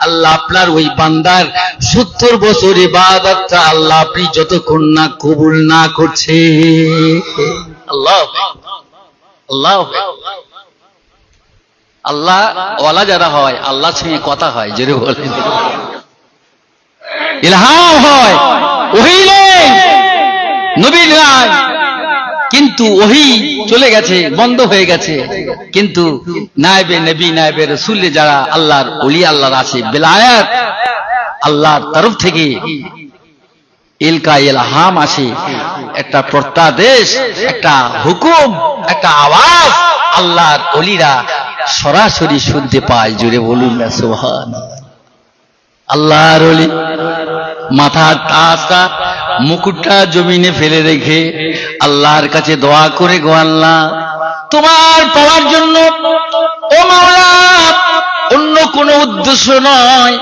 আল্লাহ আপনার ওই বান্দার 70 বছর ইবাদতটা আল্লাহ আপনি যতক্ষণ না কবুল না করছে। আল্লাহ আল্লাহ আল্লাহ ওয়ালা যারা হয়, আল্লাহর সঙ্গে কথা হয়, যেটা বলেন ইলহাম হয়, ওহী নেই, নবী নাই, কিন্তু ওহী চলে গেছে, বন্ধ হয়ে গেছে। কিন্তু নায়েবে নবী, নায়েবে রাসূল যারা আল্লাহর ওলি, আল্লাহর আছে, বেলায়েত আল্লাহর তরফ থেকে ইলকা ইলহাম আসে, একটা প্রত্যাদেশ, একটা হুকুম, একটা আওয়াজ আল্লাহর ওলিরা সরাসরি শুনতে পায়। জুড়ে বলুন না সুবহানাল্লাহ। আল্লাহর ওলি মাথার তাজটা, মুকুটটা জমিনে ফেলে রেখে আল্লাহর কাছে দোয়া করে, গো আল্লাহ, তোমার পাওয়ার জন্য, ও মাওলা, অন্য কোনো উদ্দেশ্য নয়।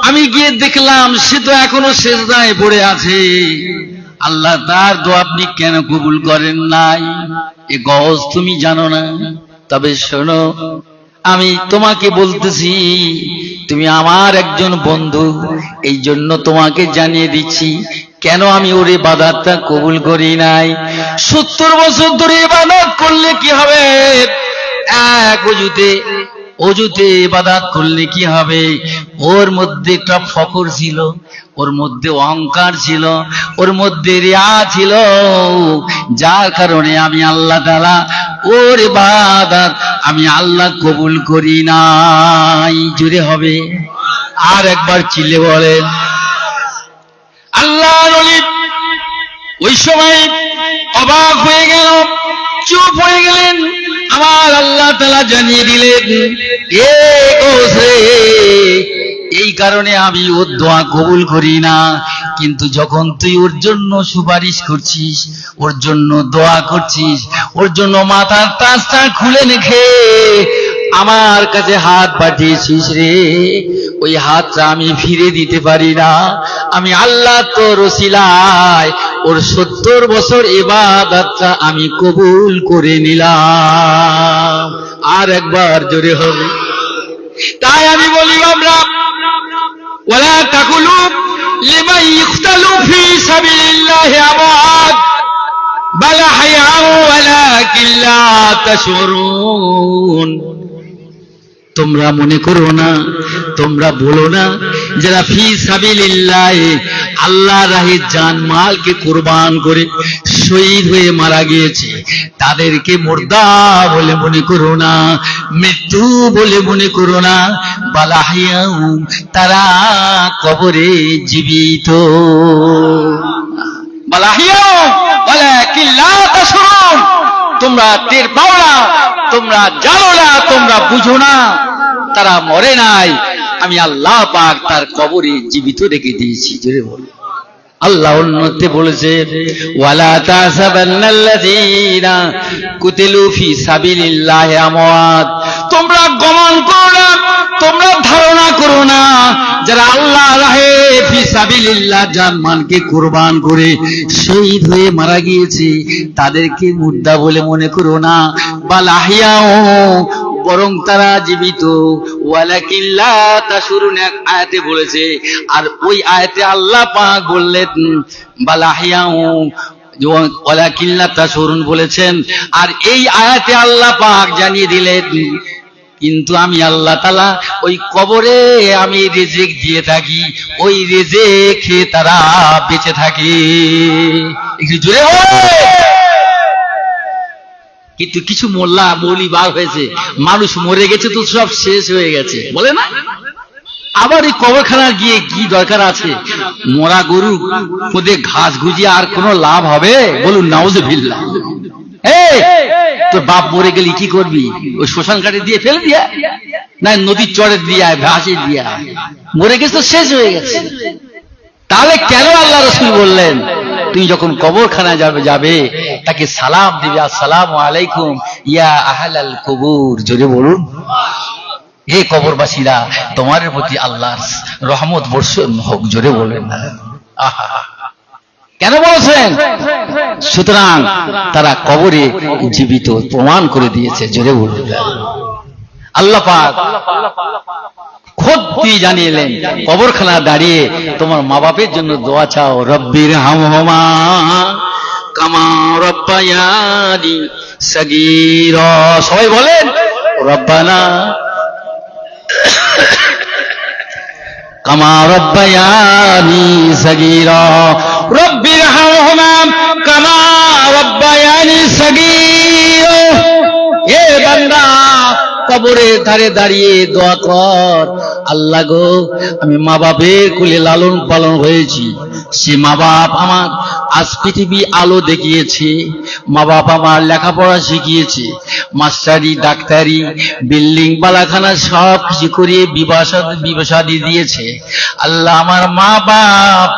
আমি গিয়ে দেখলাম সে তো এখনো সেজদায় পড়ে আছে। আল্লাহ, তার দোয়া আপনি কেন কবুল করেন নাই? এ গজ তুমি জানো না, তবে শোনো, আমি তোমাকে বলতেছি, তুমি আমার একজন বন্ধু, এই জন্য তোমাকে জানিয়ে দিচ্ছি কেন আমি ওর ইবাদতটা কবুল করি নাই। 70 বছর ধরে ইবাদত করলে কি হবে? এক অজুতে ইবাদত করলে কি হবে? ওর মধ্যে একটা ফখর ছিল, ওর মধ্যে অহংকার ছিল, ওর মধ্যে রিয়া ছিল, যার কারণে আমি আল্লাহ তাআলা ওর ইবাদত আমি আল্লাহ কবুল করি নাই। জুড়ে হবে আর একবার চিল্লে বলেন আল্লাহর ওলি। ওই সময় অবাক হয়ে গেল, চুপ হয়ে গেলেন। আমার আল্লাহ তাআলা জানিয়ে দিলেন, এ গোসে, এই কারণে আমি ওর দোয়া কবুল করি না। কিন্তু যখন তুই ওর জন্য সুপারিশ করছিস, ওর জন্য দোয়া করছিস, ওর জন্য মাথার তাজটা খুলে রেখে আমার কাছে হাত পাঠিয়েছিস রে, ওই হাতটা আমি ফিরে দিতে পারি না। আমি আল্লাহ তোর ওসিলায় ওর 70 বছর ইবাদতটা আমি কবুল করে নিলাম। আর একবার জোরে হবে। তাই আমি বলি, আমরা ওয়ালা তাকুলু লিমান ইকতালু ফি সাবিলিল্লাহি আমওয়াত বাল আহইয়াউ ওয়ালাকিন লা তাশউরুন। তোমরা মনে করো না, তোমরা বলো না যারা ফি সাবিলিল্লাহ, আল্লাহর রাহে জান মালকে কুরবান করে শহীদ হয়ে মারা গিয়েছে, তাদেরকে মুর্দা বলে মনে করো না, মৃত্যু বলে মনে করো না। বালাহিয়াউ, তারা কবরে জীবিত। বালাহিয়াউ ওয়ালাকিন লা তাশউরুন, তোমরা টের পাও না, তোমরা জানো না, তোমরা বুঝো না, তারা মরে নাই, আমি আল্লাহ পাক তার কবরে জীবিত রেখে দিয়েছি। জোরে বল। আল্লাহ অন্যতে বলেছে, ওয়ালা তাসাবান্নাল্লাযীনা কুতিলু ফি সাবিলিল্লাহি আমওয়াত। তোমরা গমন করো না, তোমরা ধারণা করো না, যারা আল্লাহর রাহে ফি সাবিলিল্লাহ জানমানকে কুরবান করে শহীদ হয়ে মারা গিয়েছে, তাদেরকে মুর্দা বলে মনে করো না। বাল আহইয়াউ, বরং তারা জীবিত। ওয়ালাকিন লা তাশউরুন, এক আয়াতে বলেছে। আর ওই আয়াতে আল্লাহ পাক বললেন বাল আহইয়াউ, ওয়ালাকিল্লা তাশউরুন বলেছেন। আর এই আয়াতে আল্লাহ পাক জানিয়ে দিলেন, কিন্তু আমি আল্লাহ তাআলা ওই কবরে আমি রিজিক দিয়ে থাকি, ওই রিজিক খেয়ে তারা বেঁচে থাকে। একটু জোরে হয়। কিন্তু কিছু মোল্লা মৌলি বার হয়েছে, মানুষ মরে গেছে তো সব শেষ হয়ে গেছে বলে না, আবার এই কবরখানা গিয়ে কি দরকার আছে? মরা গরু মধ্যে ঘাস গুজিয়ে আর কোনো লাভ হবে? বলুন নাউজুবিল্লাহ। এই তোর বাপ মরে গেলি কি করবি? ওই শ্মশান ঘাটে দিয়ে ফেলে দিয়া, না নদীর চরে দিয়া, ভাসে দিয়া? মরে গেছে তো শেষ হয়ে গেছে। তাহলে কেন আল্লাহ রাসূল বললেন তুই যখন কবরখানায় যাবে তাকে সালাম দিবে, আসসালামু আলাইকুম ইয়া আহলাল কুবুর। জোরে বলুন, হে কবরবাসীরা, তোমার প্রতি আল্লাহর রহমত বর্ষণ হোক। জোরে বলেন না। কেন বলছেন? সুতরাং তারা কবরে জীবিত প্রমাণ করে দিয়েছে। জোরে বলুন। আল্লাহ পাক খোদ তিনি জানিয়েলেন, কবরখানা দাঁড়িয়ে তোমার মা বাপের জন্য দোয়া চাও, রব্বির হামহুমা কামা রাব্বায়ানি সাগীরা। সবাই বলেন রব্বানা কামা রাব্বায়ানি সাগীরা, রব্বির হামহুমা কামা রাব্বায়ানি সাগীরা। হে বান্দা, কবরের ধারে দাঁড়িয়ে দোয়া কর, আল্লাহ গো আমি মা বাপের কোলে লালন পালন হয়েছি, সে মা বাপ আমার আজ পৃথিবী আলো দেখিয়েছে, মা বাপ আমার লেখাপড়া শিখিয়েছে, মাস্টারি ডাক্তারি বিল্ডিং বালাখানা সব কিছু করিয়ে বিবাসাদি দিয়েছে। আল্লাহ আমার মা বাপ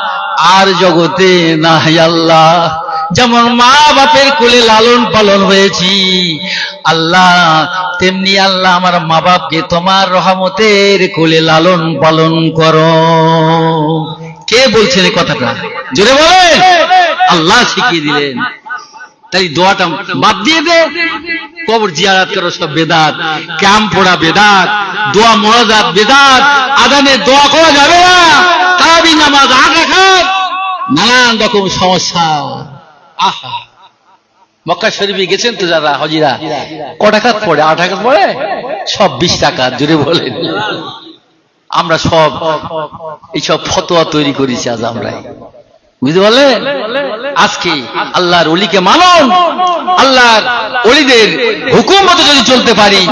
আর জগতে নাই। আল্লাহ যেমন মা বাপের কোলে লালন পালন হয়েছি আল্লাহ, তেমনি আল্লাহ আমার মা বাপকে তোমার রহমতের কোলে লালন পালন করো। কে বলছেন এই কথাটা? জোরে বলেন। আল্লাহ শিখিয়ে দিলেন। তাই দোয়াটা বাদ দিয়ে দে। কবর জিয়ারত করো সব বেদাত, ক্যাম্প পড়া বেদাত, দোয়া মুনাজাত বেদাত, আযানে দোয়া করা যাবে না, তারাবি নামাজ 8 রাকাত, নানান রকম সমস্যা। আহা, মক্কা শরীফে গেছেন তো যারা হাজিরা, ক টাকাত পড়ে? 8 টাকা পড়ে, সব 20 টাকা। জোরে বলেন। আমরা সব এইসব ফতোয়া তৈরি করেছি আজ আমরা, বুঝতে পারলেন? আজকে আল্লাহর ওলিকে মানুন, আল্লাহর ওলিদের হুকুম মতো যদি চলতে পারি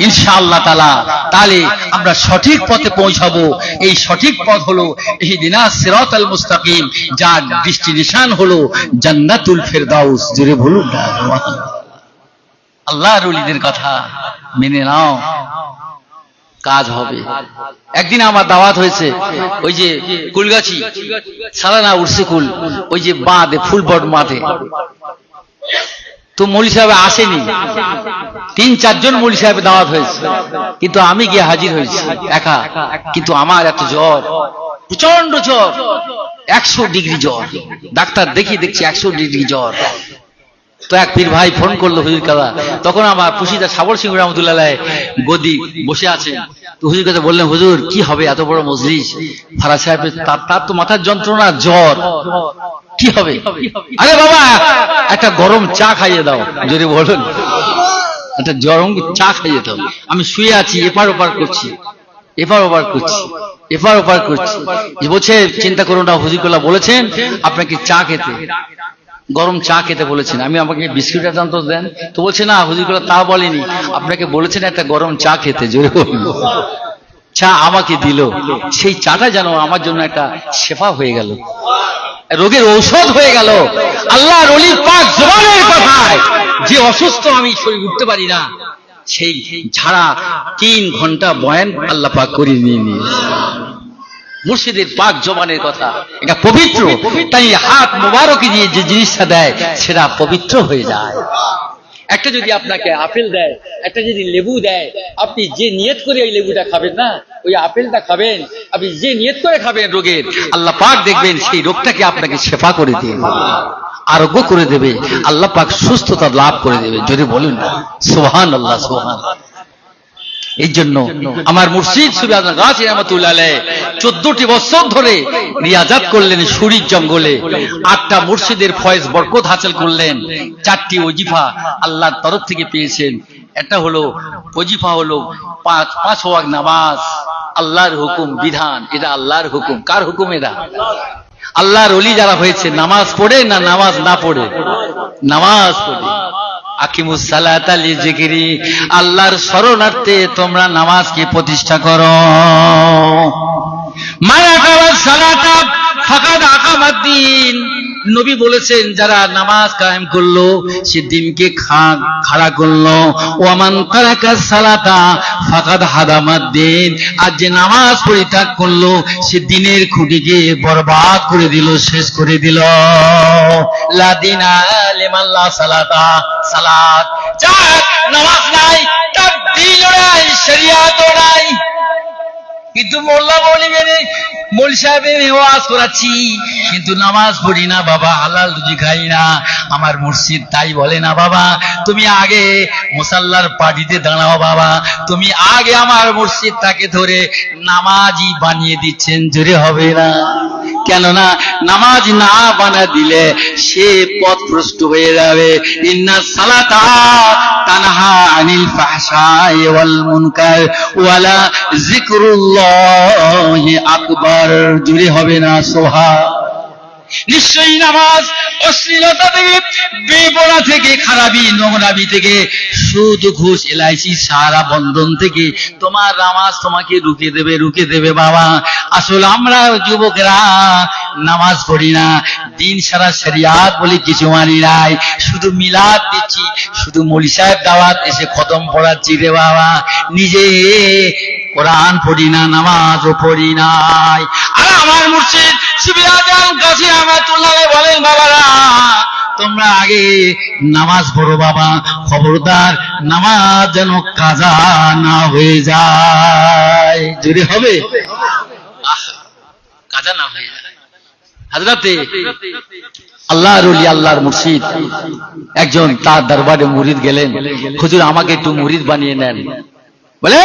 ইনশাআল্লাহ তাআলা, তাহলে আমরা সঠিক পথে পৌঁছাবো। এই সঠিক পথ হলো ইহদিনাস সিরাতাল মুস্তাকিম, যার ডেস্টিনেশন হলো জান্নাতুল ফেরদাউস। জোরে বলুন না। আল্লাহর ওলিদের কথা মেনে নাও, কাজ হবে। একদিন আমার দাওয়াত হয়েছে, ওই যে কুলগাছি সালানা উঠছে কুল, ওই যে বাঁধে ফুলবট মাঠে, তো মৌলী সাহেব আসেনি। 3-4 জন মৌলী সাহেব দাওয়াত হয়েছে, কিন্তু আমি গিয়ে হাজির হয়েছি একা। কিন্তু আমার এত জ্বর, প্রচন্ড জ্বর, 100 ডিগ্রি জ্বর। ডাক্তার দেখছি 100 ডিগ্রি জ্বর। তো এক পীর ভাই ফোন করলো হুজুর কাদা, তখন আমার পুশিদা সাবল সিং রহমতুল্লাহ গদি বসে আছেন। তো হুজুর কাছে বললেন, হুজুর কি হবে এত বড় মজলিস, ফারাজ সাহেব তার তো মাথার যন্ত্রণা, জ্বর, কি হবে? আরে বাবা একটা গরম চা খাইয়ে দাও। জোরে বলুন, একটা গরম চা খাইয়ে দাও। আমি শুয়ে আছি, এপার ওপার করছি, এপার ওপার করছি, এপার ওপার করছি। বলছে চিন্তা করুন না, হুজুর কাদা বলেছেন আপনাকে চা খেতে, গরম চা খেতে বলেছেন। আমি আমাকে বিস্কুট একটা তো দেন। তো বলছে না হুজুর তা বলেনি, আপনাকে বলেছেন একটা গরম চা খেতে। জোরে বলুন। চা আমাকে দিল, সেই চাটা যেন আমার জন্য একটা শেফা হয়ে গেল, রোগের ঔষধ হয়ে গেল। আল্লাহর ওলির পাক জবানের কথায় যে অসুস্থ আমি শরীর উঠতে পারি না, সেই ঝাড়া 3 ঘন্টা বয়ান আল্লাহ পাক করিয়ে নিয়ে নিয়েছে। মুর্শিদের পাক জবানের কথা, এটা পবিত্র। তাই হাত মোবারকে দিয়ে যে জিনিসটা দেয় সেটা পবিত্র হয়ে যায়। একটা যদি আপনাকে আপেল দেয়, একটা যদি লেবু দেয়, আপনি যে নিয়ত করে ওই লেবুটা খাবেন না, ওই আপেলটা খাবেন, আপনি যে নিয়ত করে খাবেন রোগের, আল্লাহ পাক দেখবেন সেই রোগটাকে আপনাকে শেফা করে দেবে, আরোগ্য করে দেবে। আল্লাহ পাক সুস্থতা লাভ করে দেবে। যদি বলুন না সুবহানাল্লাহ, সুবহানাল্লাহ। এই জন্য আমার মুর্শিদ সুফি আজম গাজী রহমাতুল্লাহ আলাইহি 14টি বছর ধরে রিয়াজাত করলেন শরীর জঙ্গলে, 8টা মুর্শিদের ফয়েজ বরকত হাসিল করলেন, 4টি ওজিফা আল্লাহর তরফ থেকে পেয়েছেন। এটা হলো ওজিফা, হলো 5 ওয়াক্ত নামাজ, আল্লাহর হুকুম বিধান, এটা আল্লাহর হুকুম। কার হুকুম? এরা আল্লাহর ওলি যারা হয়েছে নামাজ পড়ে না নামাজ না পড়ে? নামাজ পড়ে। আকিমুস সালাতা লিযিকরি, আল্লাহর শরণার্থে তোমরা নামাজকে প্রতিষ্ঠা করো। মান আকামাস সালাতা ফাকাদ আকামাদ্দিন, নবী বলেছেন যারা নামাজ কায়েম করলো সে দিনকে খাড়া করলো। ওয়ামান তারাকাস সালাতা ফাকাদ হাদামাদ্দিন, আর যে নামাজ পরিত্যাগ করলো সে দিনের খুঁটিকে বরবাদ করে দিল, শেষ করে দিল। লা দিনা লিমান লা সালাতা, সালাত যার নামাজ নাই তার দ্বীনও নাই, শরিয়াতও নাই। কিন্তু মোল্লা মৌলভী সাহেবের ওয়াজ করাচ্ছি কিন্তু নামাজ পড়ি না বাবা, হালাল রুজি খাই না। আমার মুর্শিদ তাই বলে না বাবা, তুমি আগে মুসাল্লার পাটিতে দাঁড়াও বাবা, তুমি আগে। আমার মুর্শিদ তাকে ধরে নামাজি বানিয়ে দিচ্ছেন, জোরে হবে না? কেননা নামাজ না বানা দিলে সে পথভ্রষ্ট হয়ে যাবে। ইন্নাস সালাতা তানহা আনিল ফাহশাই ওয়াল মুনকার ওয়ালা যিকরুল্লাহি আকবার, জুড়ে হবে না? সোহা। নিশ্চয়ই নামাজ অশ্লীলতা থেকে, বেপরা থেকে, খারাপি নোংরামি থেকে, সুদ ঘুষ এলআইসি সারা বন্ধন থেকে তোমার নামাজ তোমাকে রুকে দেবে বাবা। আসলে আমরা যুবকরা নামাজ পড়ি না, দিন সারা শরিয়াত বলে কিছু মানি নাই, শুধু মিলাদ দিচ্ছি, শুধু মৌলভী সাহেব দাওয়াত এসে খতম পড়াচ্ছি রে বাবা, নিজে কোরআন পড়ি না, নামাজও পড়ি নাই। আর আমার মুর্শিদ সুফি আজম গাজী রহমাতুল্লাহ আলাইহি বলেন বাবারা তোমরা আগে নামাজ পড়ো বাবা, খবরদার নামাজ যেন কাজা না হয়ে যায়, জোরে হবে? কাজা না হয়ে যায়। হযরতে আল্লাহর ওলি আল্লাহর মুর্শিদ একজন তার দরবারে মুরিদ গেলেন, হুজুর আমাকে একটু মুরিদ বানিয়ে নেন। বলে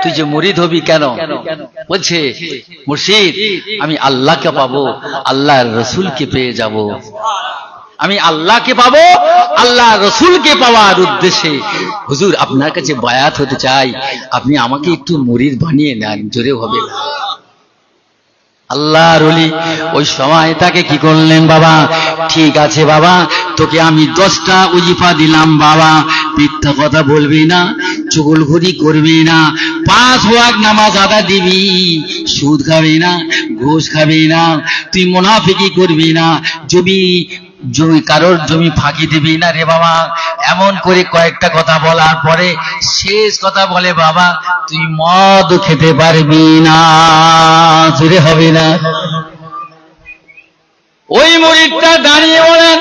তুই যে মুরিদ হবি কেন? বলছে মুর্শিদ আমি আল্লাহকে পাবো, আল্লাহর রসুলকে পেয়ে যাব। আমি আল্লাহকে পাবো, আল্লাহ রসুলকে পাওয়ার উদ্দেশ্যে হুজুর আপনার কাছে বায়াত হতে চাই, আপনি আমাকে একটু মুরিদ বানিয়ে নেন, জোরে হবে না? আল্লাহর ওলি ওই সময় তাকে কি করলেন বাবা, ঠিক আছে বাবা তোকে আমি 10টা ওজিফা দিলাম বাবা, মিথ্যা কথা বলবি না, চুগলখড়ি করবি না, 5 ওয়াক্ত নামাজ আদা দিবি, সুদ খাবি না, ঘুষ খাবি না, তুই মুনাফিকি করবি না, কারোর জমি ফাঁকি দিবি না রে বাবা। এমন করে কয়েকটা কথা বলার পরে শেষ কথা বলে বাবা তুই মদ খেতে পারবি না, জোরে হবে না? ওই মুরিদটা দাঁড়িয়ে বলেন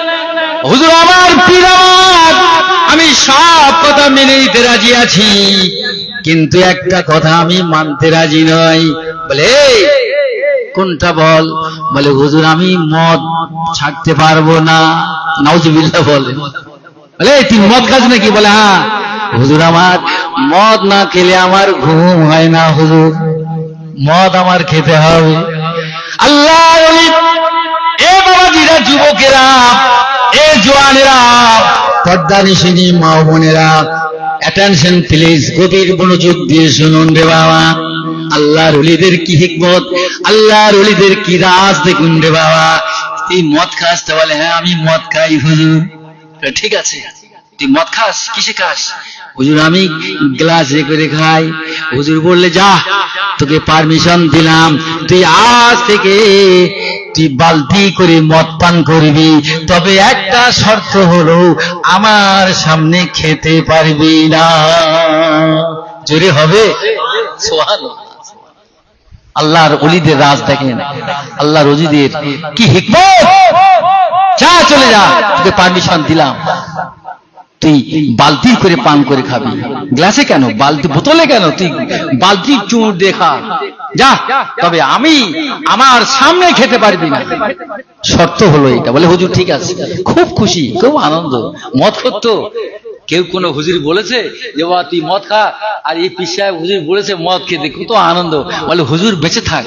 হুজুর আমার পীর আমার, আমি সব কথা মেনে নিতে রাজি আছি কিন্তু একটা কথা আমি মানতে রাজি নই। বলে কোনটা বল? বলে হুজুর আমি মদ ছাড়তে পারবো না। নাউজুবিল্লাহ বলে। বলে তুই মদ খাস নাকি? বলে হ্যাঁ হুজুর আমার মদ না খেলে আমার ঘুম হয় না, হুজুর মদ আমার খেতে হবে। আল্লাহ এ বাবাজিরা, যুবকেরা, এ জওয়ানেরা, পর্দানিশিনী মা বোনেরা, অ্যাটেনশন প্লিজ, গভীর মনোযোগ দিয়ে শুনুন রে বাবা। আল্লাহর ওলিদের কি হিকমত, আল্লাহর ওলিদের কি রাজ দেখুন রে বাবা। তুই মদ খাস? তো বলে হ্যাঁ আমি মদ খাই হুজুর। ঠিক আছে তুই মদ খাস, কিসে খাস? হুজুর আমি গ্লাসে করে খাই। হুজুর বললে যা তোকে পারমিশন দিলাম, তুই আজ থেকে তুই বালতি করে মদ পান করবি, তবে একটা শর্ত হলো আমার সামনে খেতে পারবি না, জোরে হবে? সুবহানাল্লাহ। আল্লাহর ওলিদের রাজ দেখেন, আল্লাহর ওলিদের কি হিকমত। যা চলে যা, তোকে পারমিশন দিলাম, তুই বালতি করে পান করে খাবি। গ্লাসে কেন, বালতি বোতলে কেন? তুই বালতি চুর দেখা যা, তবে আমি আমার সামনে খেতে পারবি না, শর্ত হলো এটা। বলে হুজুর ঠিক আছে। খুব খুশি, খুব আনন্দ। মদ করতো কেউ কোনো হুজুর বলেছে যে বাবা তুই মদ খা, আর এই পীর সাহেব হুজুর বলেছে মদ খেতে, কত আনন্দ। বলে হুজুর বেঁচে থাক,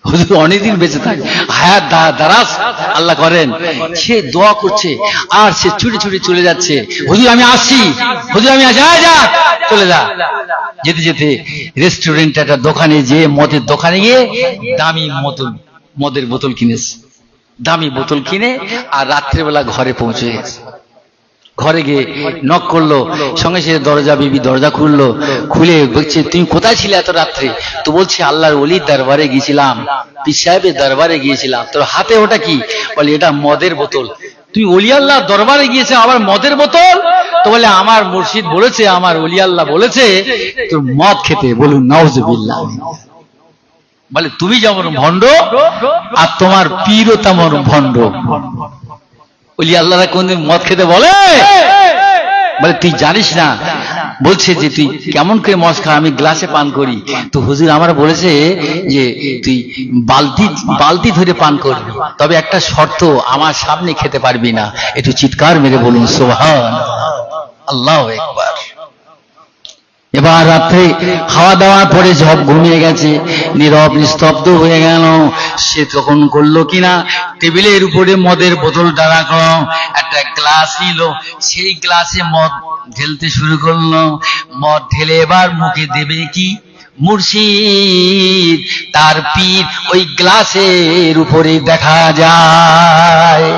হুজুর অনেকদিন বেঁচে থাক, হায়াত দারাজ আল্লাহ করেন। সে দোয়া করছে আর সে ছুটে ছুটে চলে যাচ্ছে, হুজুর আমি আসছি, হুজুর আমি আসছি, যা চলে যা। যেতে যেতে রেস্টুরেন্ট একটা দোকানে যেয়ে, মদের দোকানে গিয়ে দামি মদের বোতল কিনেছে, দামি বোতল কিনে আর রাত্রেবেলা ঘরে পৌঁছে গেছে। ঘরে গিয়ে নক করলো, সঙ্গে সঙ্গে দরজা, বিবি দরজা খুললো, খুলে বলছে তুমি কোথায় ছিলে এত রাত্রে? তো বলছে আল্লাহর ওলির দরবারে গিয়েছিলাম, পীর সাহেবের দরবারে গিয়েছিলাম। তোর হাতে ওটা কি? বলে এটা মদের বোতল। তুই ওলি আল্লাহ দরবারে গিয়েছে আবার মদের বোতল? তো বলে আমার মুর্শিদ বলেছে, আমার ওলি আল্লাহ বলেছে তোর মদ খেতে। বলুন নাউজুবিল্লাহ। বলে তুমি যেমন ভণ্ড আর তোমার পীরও তেমন ভণ্ড। ওলি আল্লাহরা কোনদিন মদ খেতে বলে? বলে তুই জানিস না, বলছে যে তুই কেমন করে মদ খা, আমি গ্লাসে পান করি। তো হুজুর আমার বলেছে যে তুই বালতি ধরে পান করবি, তবে একটা শর্ত, আমার সামনে খেতে পারবি না। একটু চিৎকার মেরে বলুন সুবহান আল্লাহু আকবার। এবার রাত্রে খাওয়া দাওয়ার পরে সব ঘুমিয়ে গেছে, নীরব নিস্তব্ধ হয়ে গেল। সে তখন করলো কিনা, টেবিলের উপরে মদের বোতলটা রাখলো, একটা গ্লাস নিল, সেই গ্লাসে মদ ঢেলতে শুরু করলো। মদ ঢেলে এবার মুখে দেবে কি? মুর্শিদ তার পীর ওই গ্লাসের উপরে দেখা যায়।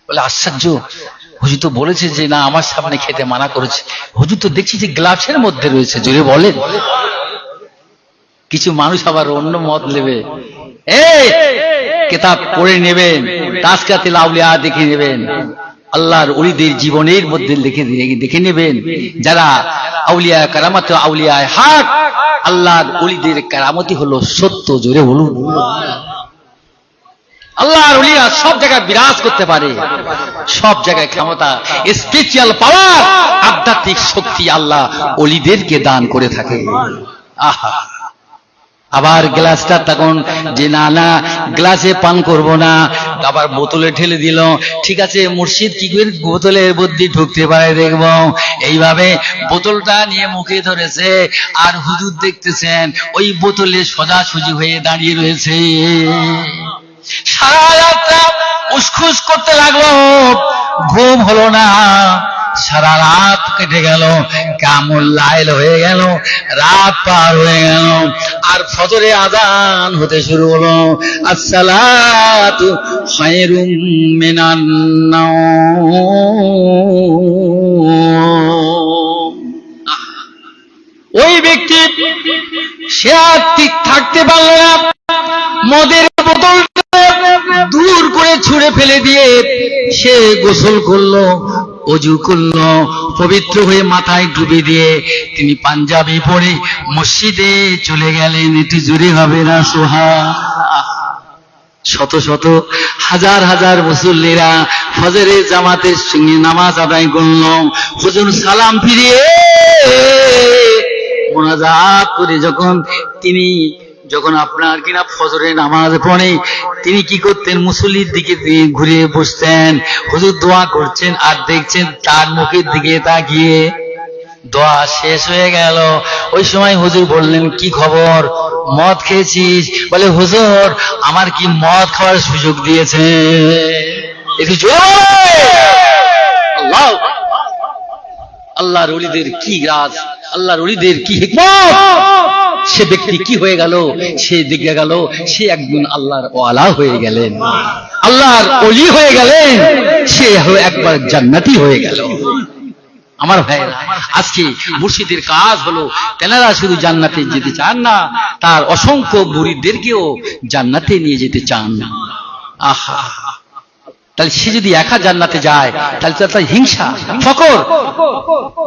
বলে আশ্চর্য, হুজুর তো বলেছে যে না আমার সামনে খেতে মানা করেছে, হুজুর তো দেখছি যে গ্লাসের মধ্যে রয়েছে। জোরে বলেন। কিছু মানুষ আবার অন্য মদ নেবে, এই কিতাব পড়ে নেবেন, তাসকিয়াতুল আউলিয়া দেখে নেবেন, আল্লাহর ওলিদের জীবনের মধ্যে দেখে নেবেন, যারা আউলিয়া কারামাত আউলিয়া হক, আল্লাহর ওলিদের কারামতি হলো সত্য। জোরে বলুন। আল্লাহর ওলিরা সব জায়গায় বিরাজ করতে পারে, সব জায়গায় ক্ষমতা, স্পিরিচুয়াল পাওয়ার, আধ্যাত্মিক শক্তি আল্লাহ ওলিদেরকে দান করে থাকে। আহা, আবার গ্লাসটা তখন যে না না গ্লাসে পান করব না, আবার বোতলে ঢেলে দিল। ঠিক আছে মুর্শিদ কি করে বোতলের বুদ্ধি ঢুকতে পারে দেখব। এইভাবে বোতলটা নিয়ে মুখে ধরেছে, আর হুজুর দেখতেছেন ওই বোতলে সোজাসুজি হয়ে দাঁড়িয়ে রয়েছে। সারা রাতটা উসখুস করতে লাগলো, ঘুম হলো না, সারা রাত কেটে গেল, কামুল লাইল হয়ে গেল, রাত পার হয়ে গেল, আর ফজরে আযান হতে শুরু হলো। আসসালাতু খায়রুম মিনান নাওম। ওই ব্যক্তি সে আর ঠিক থাকতে পারল না, মদের বোতল দূর করে ছুঁড়ে ফেলে দিয়ে সে গোসল করলো, অজু করলো, পবিত্র হয়ে মাথায় ডুবে দিয়ে তিনি পাঞ্জাবি পরে মসজিদে চলে গেলেন। এটি জোরে হবে না সুবহান। শত শত হাজার হাজার মুসল্লিরা ফজরের জামাতের সঙ্গে নামাজ আদায় করল। হুজুর সালাম ফিরিয়ে মুনাজাত করে যখন আপনার কিনা ফজরের নামাজ পড়ে, তিনি কি করতেন? মুসল্লির দিকে ঘুরে বসতেন, হুজুর দোয়া করছেন আর দেখছেন তার মুখের দিকে তাকিয়ে। দোয়া শেষ হয়ে গেল, ওই সময় হুজুর বললেন কি খবর, মদ খেয়েছিস? বলে হুজুর আমার কি মদ খাওয়ার সুযোগ দিয়েছে? একটু জোরে আল্লাহ। আল্লাহর ওলিদের কি রাজ, আল্লাহর ওলিদের কি হিকমত। সে ব্যক্তি কি হয়ে গেল? সে দেখে গেল সে একজন আল্লাহর ওয়ালা হয়ে গেলেন, আল্লাহর ওলি হয়ে গেলেন, সে একবার জান্নাতি হয়ে গেল। আমার ভাইরা, আজকে মুর্শিদের কাজ হলো তেনারা শুধু জান্নাতে যেতে চান না, তার অসংখ্য মুরিদদেরকেও জান্নাতে নিয়ে যেতে চান। আহা, তাহলে সে যদি একা জান্নাতে যায় তাহলে তার হিংসা ফকর,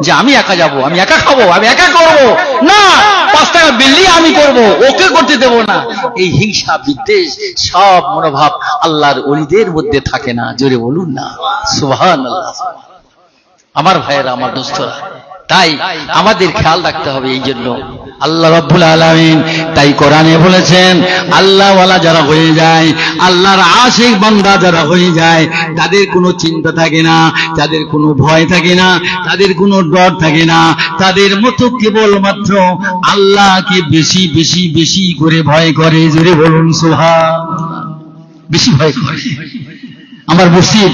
যে আমি একা যাব, আমি একা খাবো, আমি একা করবো না, 5 টাকা বিল্লি আমি করব, ওকে করতে দেব না। এই হিংসা বিদ্বেষ সব মনোভাব আল্লাহর ওলিদের মধ্যে থাকে না। জোরে বলুন না সুবহানাল্লাহ। আমার ভাইয়েরা, আমার দোস্তরা, তাই আমাদের খেয়াল রাখতে হবে। এই জন্য আল্লাহ রাব্বুল আলামিন তাই কোরআনে বলেছেন, আল্লাহওয়ালা যারা হয়ে যায়, আল্লাহর আশিক বান্দা যারা হয়ে যায়, তাদের কোনো চিন্তা থাকে না, তাদের কোনো ভয় থাকে না, তাদের কোনো ডর থাকে না, তাদের মতো কেবলমাত্র আল্লাহকে বেশি বেশি বেশি করে ভয় করে। জোরে বলুন সুবহানাল্লাহ। বেশি ভয় করে। আমার মুর্শিদ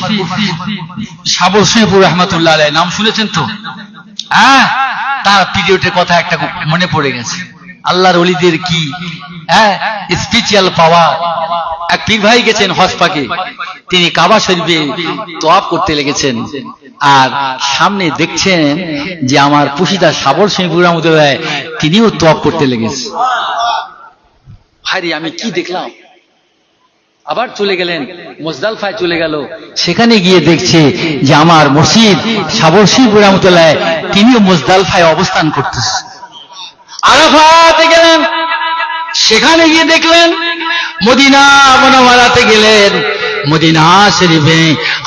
সাবর শেখপুর রহমাতুল্লাহ আলাইহি নাম শুনেছেন তো? হ্যাঁ, তার পিরিয়ডের কথা একটা মনে পড়ে গেছে। আল্লাহর ওলিদের কি স্পিরিচুয়াল পাওয়ার। এক পীর ভাই গেছেন হজ পাকে, তিনি কাবা শরীফে তওয়াফ করতে লেগেছেন, আর সামনে দেখছেন যে আমার পুশিদা সাবর শেখপুর রহমাতুল্লাহ তিনিও তওয়াফ করতে লেগেছে। ভাই আমি কি দেখলাম, আবার চলে গেলেন মুজদালিফায়, চলে গেল, সেখানে গিয়ে দেখছে যে আমার মুর্শিদ সাবর শেখপুর রহমাতুল্লাহ তিনিও মুজদালিফায় অবস্থান করতেছে। আরাফাতে গেলেন, সেখানে গিয়ে দেখলেন মদিনা মুনাওয়ারাতে গেলেন, মদিনা শরীফে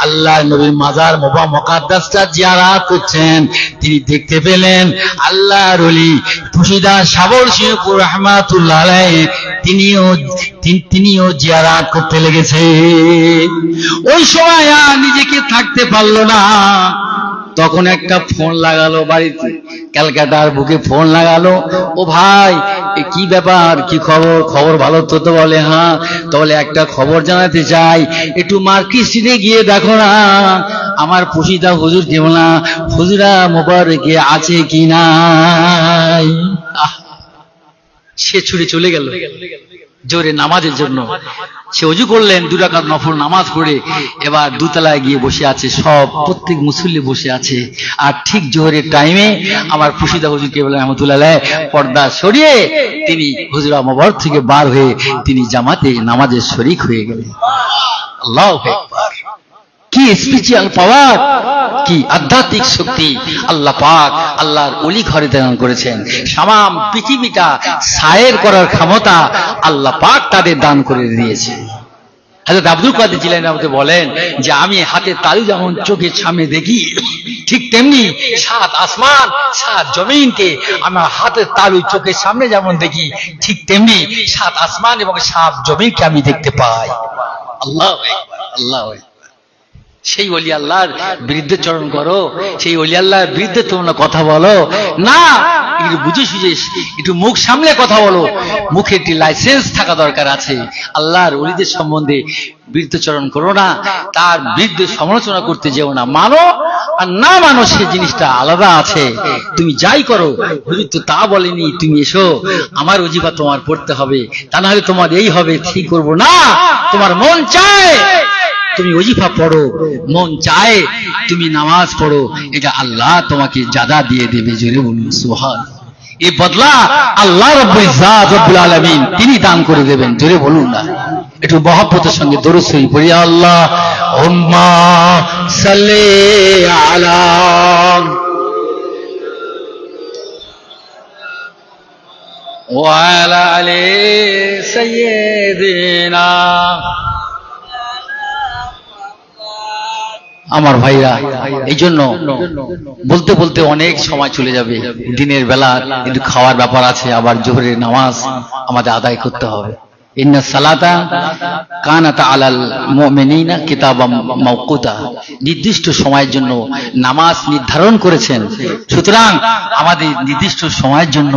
আল্লাহ নবীর মাজার মুকাদ্দাসটা জিয়ারত করছেন, তিনি দেখতে পেলেন আল্লাহর ওলি খুশিদা সাবর শেখপুর রহমাতুল্লাহ আলাইহি তিনিও জিয়ারত করতে লেগেছে। ওই সময় আর নিজেকে থাকতে পারলো না, তখন একটা ফোন লাগালো বাড়িতে, ক্যালকাটার বুকে ফোন লাগালো, ও ভাই কি ব্যাপার, কি খবর? খবর ভালো তো? তো বলে হ্যাঁ। তো বলে একটা খবর জানাতে চাই, একটু মার্কেট স্ট্রিটে গিয়ে দেখো না আমার পুশিদা হুজুর কেমনা, হুজুরা মোবারকে আছে কি নাই। সে ছুটে চলে গেল জোরে নামাজের জন্য। সে ওযু করলেন, 2 রাকাত নফল নামাজ পড়ে এবার দোতলায় গিয়ে বসে আছে, সব প্রত্যেক মুসল্লি বসে আছে। আর ঠিক জোহরের টাইমে আমার পুশিদা হুজুর কেবলা রহমাতুল্লাহ আলাইহি পর্দা সরিয়ে তিনি হুজুরা মোবারক থেকে বার হয়ে তিনি জামাতে নামাজে শরীক হয়ে গেলেন। আল্লাহু আকবার। কি স্পিরিচুয়াল পাওয়ার, কি আধ্যাত্মিক শক্তি আল্লাহ পাক আল্লাহর ওলি ঘরে দান করেছেন। সামাম পৃথিবীটা সায়ের করার ক্ষমতা আল্লাহ পাক তাদের দান করে দিয়েছে। হযরত আব্দুল কাদের জিলানী আমাদের বলেন যে আমি হাতে তালু যেমন চোখের সামনে দেখি, ঠিক তেমনি 7 আসমান 7 জমিনকে আমার হাতের তালু চোখের সামনে যেমন দেখি, ঠিক তেমনি 7 আসমান এবং 7 জমিনকে আমি দেখতে পাই। আল্লাহু আকবার, আল্লাহু আকবার। সেই ওলি আল্লাহর বিরুদ্ধে চরণ করো, সেই ওলি আল্লাহর বিরুদ্ধে তোমরা কথা বলো না, একটু বুঝে সুঝে একটু মুখ সামলে কথা বলো। মুখে একটি লাইসেন্স থাকা দরকার আছে। আল্লাহর ওলিদের সম্বন্ধে বিরুদ্ধচরণ করো না, তার বিরুদ্ধে সমালোচনা করতে যেও না। মানো আর না মানো সে জিনিসটা আলাদা আছে। তুমি যাই করো, হুজুর তো তা বলেনি, তুমি এসো আমার ওজিফা তোমার পড়তে হবে, তা না হলে তোমার এই হবে, ঠিক করবো না। তোমার মন চায় তুমি ওজিফা পড়ো, মন চায় তুমি নামাজ পড়ো, এটা আল্লাহ তোমাকে জাদা দিয়ে দেবে। জোরে বলুন সুবহানাল্লাহ। এই বদলা আল্লাহ রাব্বুল ইজ্জাত রব্বুল আলামিন তিনি দান করে দেবেন। জোরে বলুন না, একটু মহব্বতের সঙ্গে দরুদ শরীফ পড়ি। আল্লাহুম্মা সাল্লি আলা ওয়া আলা আলি সাইয়্যিদিনা। আমার ভাইরা, এই জন্য বলতে বলতে অনেক সময় চলে যাবে। দিনের বেলা একটু খাওয়ার ব্যাপার আছে, আবার জোহরের নামাজ আমাদের আদায় করতে হবে। ইন্না সালাতা কানাত আলাল মুমিনিনা কিতাবাম মাওকুতা, নির্দিষ্ট সময়ের জন্য নামাজ নির্ধারণ করেছেন। সুতরাং আমাদের নির্দিষ্ট সময়ের জন্য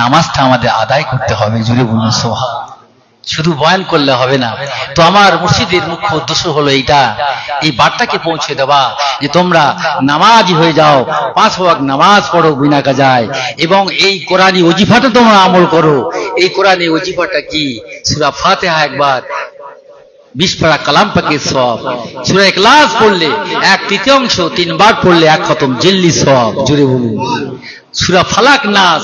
নামাজটা আমাদের আদায় করতে হবে। জুড়ে বলুন সুবহানাল্লাহ। শুধু বয়ান করলে হবে না। তো আমার মুর্শিদের মুখ্য উদ্দেশ্য হলো এইটা, এই বার্তাকে পৌঁছে দেওয়া যে তোমরা নামাজি হয়ে যাও, 5 ওয়াক্ত নামাজ পড়ো বিনা কাজায়, এবং এই কোরআনী ওজিফাটা তোমরা আমল করো। এই কোরআনী ওজিফাটা কি? সূরা ফাতিহা একবার, 20 পারা কালাম পাকের সওয়াব। সূরা ইখলাস পড়লে 1/3 3 বার পড়লে 1 খতম জিল্লি সওয়াব। জুড়ে বলুন। সূরা ফালাক নাস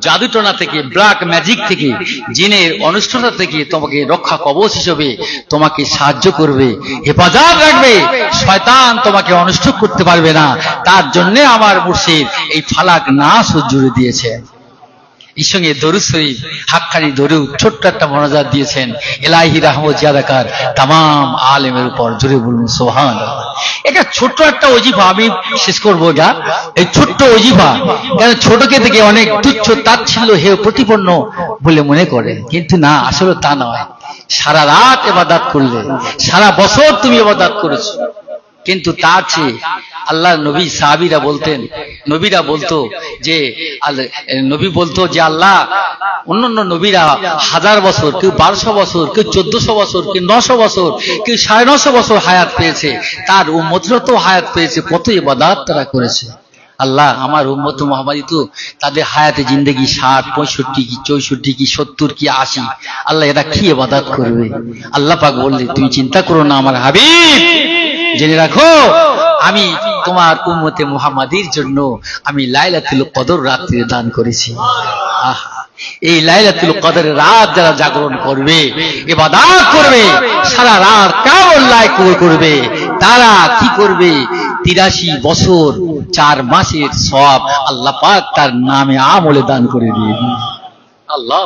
জাদুটনা থেকে, ব্ল্যাক ম্যাজিক থেকে, জিনের অনিষ্টতা থেকে তোমাকে রক্ষা কবচ হিসেবে তোমাকে সাহায্য করবে, হেফাজত রাখবে। শয়তান তোমাকে অনিষ্ট করতে পারবে না। তার জন্য আমার মুর্শিদ এই ফালাক নাস জুড়ে দিয়েছে। এর সঙ্গে দরুদ শরীফ, হাক্কানি দরুদ, ছোট্ট একটা মোনাজাত দিয়েছেন এলাহি রহমত জিয়াদাকার তামাম আলেমের উপর। জুড়ে বলুন সুবহানাল্লাহ। এটা ছোট্ট একটা ওজিফা, আমি শেষ করবো এটা। এই ছোট্ট ওজিফা কেন ছোটকে থেকে অনেক তুচ্ছ তাচ্ছিল্য হে প্রতিপন্ন বলে মনে করে, কিন্তু না, আসলে তা নয়। সারা রাত ইবাদত করলে, সারা বছর তুমি ইবাদত করেছো, কিন্তু তার চেয়ে আল্লাহ নবী সাহাবীরা বলতেন, নবীরা বলতো যে নবী বলতো যে আল্লাহ, অন্যান্য নবীরা 1000 বছর, কেউ 1200 বছর, কেউ 1400 বছর, কেউ 900 বছর, কেউ 950 বছর হায়াত পেয়েছে, তার উম্মতরা তো হায়াত পেয়েছে, কত ইবাদত তারা করেছে। আল্লাহ, আমার উম্মত মুহাম্মাদি তো তাদের হায়াতে জিন্দেগি 60, 65 কি 64 কি 70 কি 80, আল্লাহ এরা কি ইবাদত করবে? আল্লাহ পাক বললে তুমি চিন্তা করো না আমার হাবিব, জেনে রাখো আমি তোমার উম্মতে মুহাম্মাদির জন্য আমি লাইলাতুল কদর রাত্রি দান করেছি। এই লাইলাতুল কদরের রাত যারা জাগরণ করবে, ইবাদত করবে, সারা রাত কেমন লাইকুল করবে, তারা কি করবে? 83 বছর 4 মাসের সওয়াব আল্লাহ পাক তার নামে আমলে দান করে দিয়ে। আল্লাহ,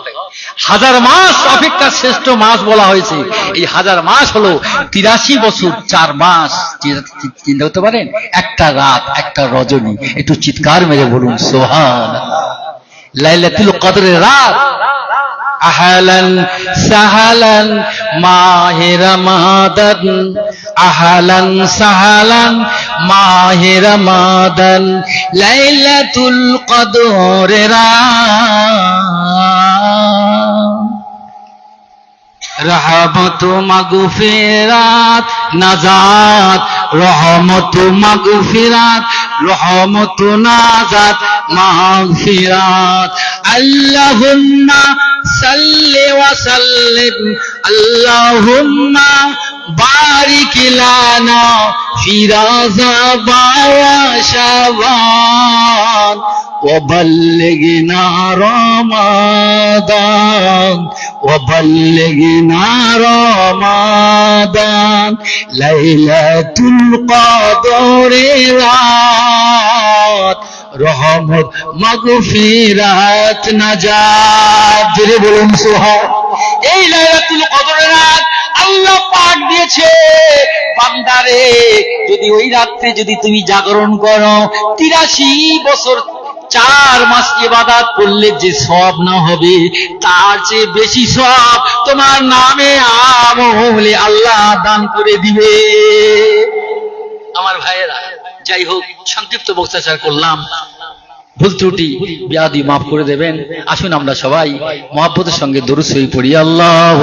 1000 মাস অপেক্ষা শ্রেষ্ঠ মাস বলা হয়েছে। এই 1000 মাস হলো 83 বছর 4 মাস। চিন্তা করতে পারেন? একটা রাত, একটা রজনী। একটু চিৎকার মেরে বলুন সুবহানাল্লাহ। লাইলাতুল কদরের রাত, আহলান সাহালান মাহে রমাদান, আহলান সাহালান মাহে রমাদান, লাইলাতুল কদরের রাত, রহমত মাগফিরাত নাজাত, রহমত মাগফিরাত, রহমত নাজাত মাগফিরাত। আল্লাহুম্মা সাল্লি ওয়া সাল্লিম, আল্লাহুম্মা বারিক লানা ফি রজব ওয়া শাবান ওয়া বাল্লিগনা রমাদান, ওয়া বাল্লিগনা রমাদান, লাইলাতুল কদরের রাত, রহমত মাগফিরাত নাজাত। জোরে বলুন সুবহানাল্লাহ। এই লাইলাতুল কদরের রাত আল্লাহ পাক দিয়েছে বান্দারে। যদি ওই রাত্রে যদি তুমি জাগরণ করো, 83 বছর 4 মাস ইবাদত করলে যে সওয়াব না হবে, তার চেয়ে বেশি সওয়াব তোমার নামে আমলে আল্লাহ দান করে দিবে। আমার ভাইয়েরা, যাই হোক, সংক্ষিপ্ত বক্তৃতা করলাম, ভুল ত্রুটি বিয়াদি মাফ করে দেবেন। আসুন আমরা সবাই মহব্বতের সঙ্গে দরুদ শরীফ পড়ি। আল্লাহ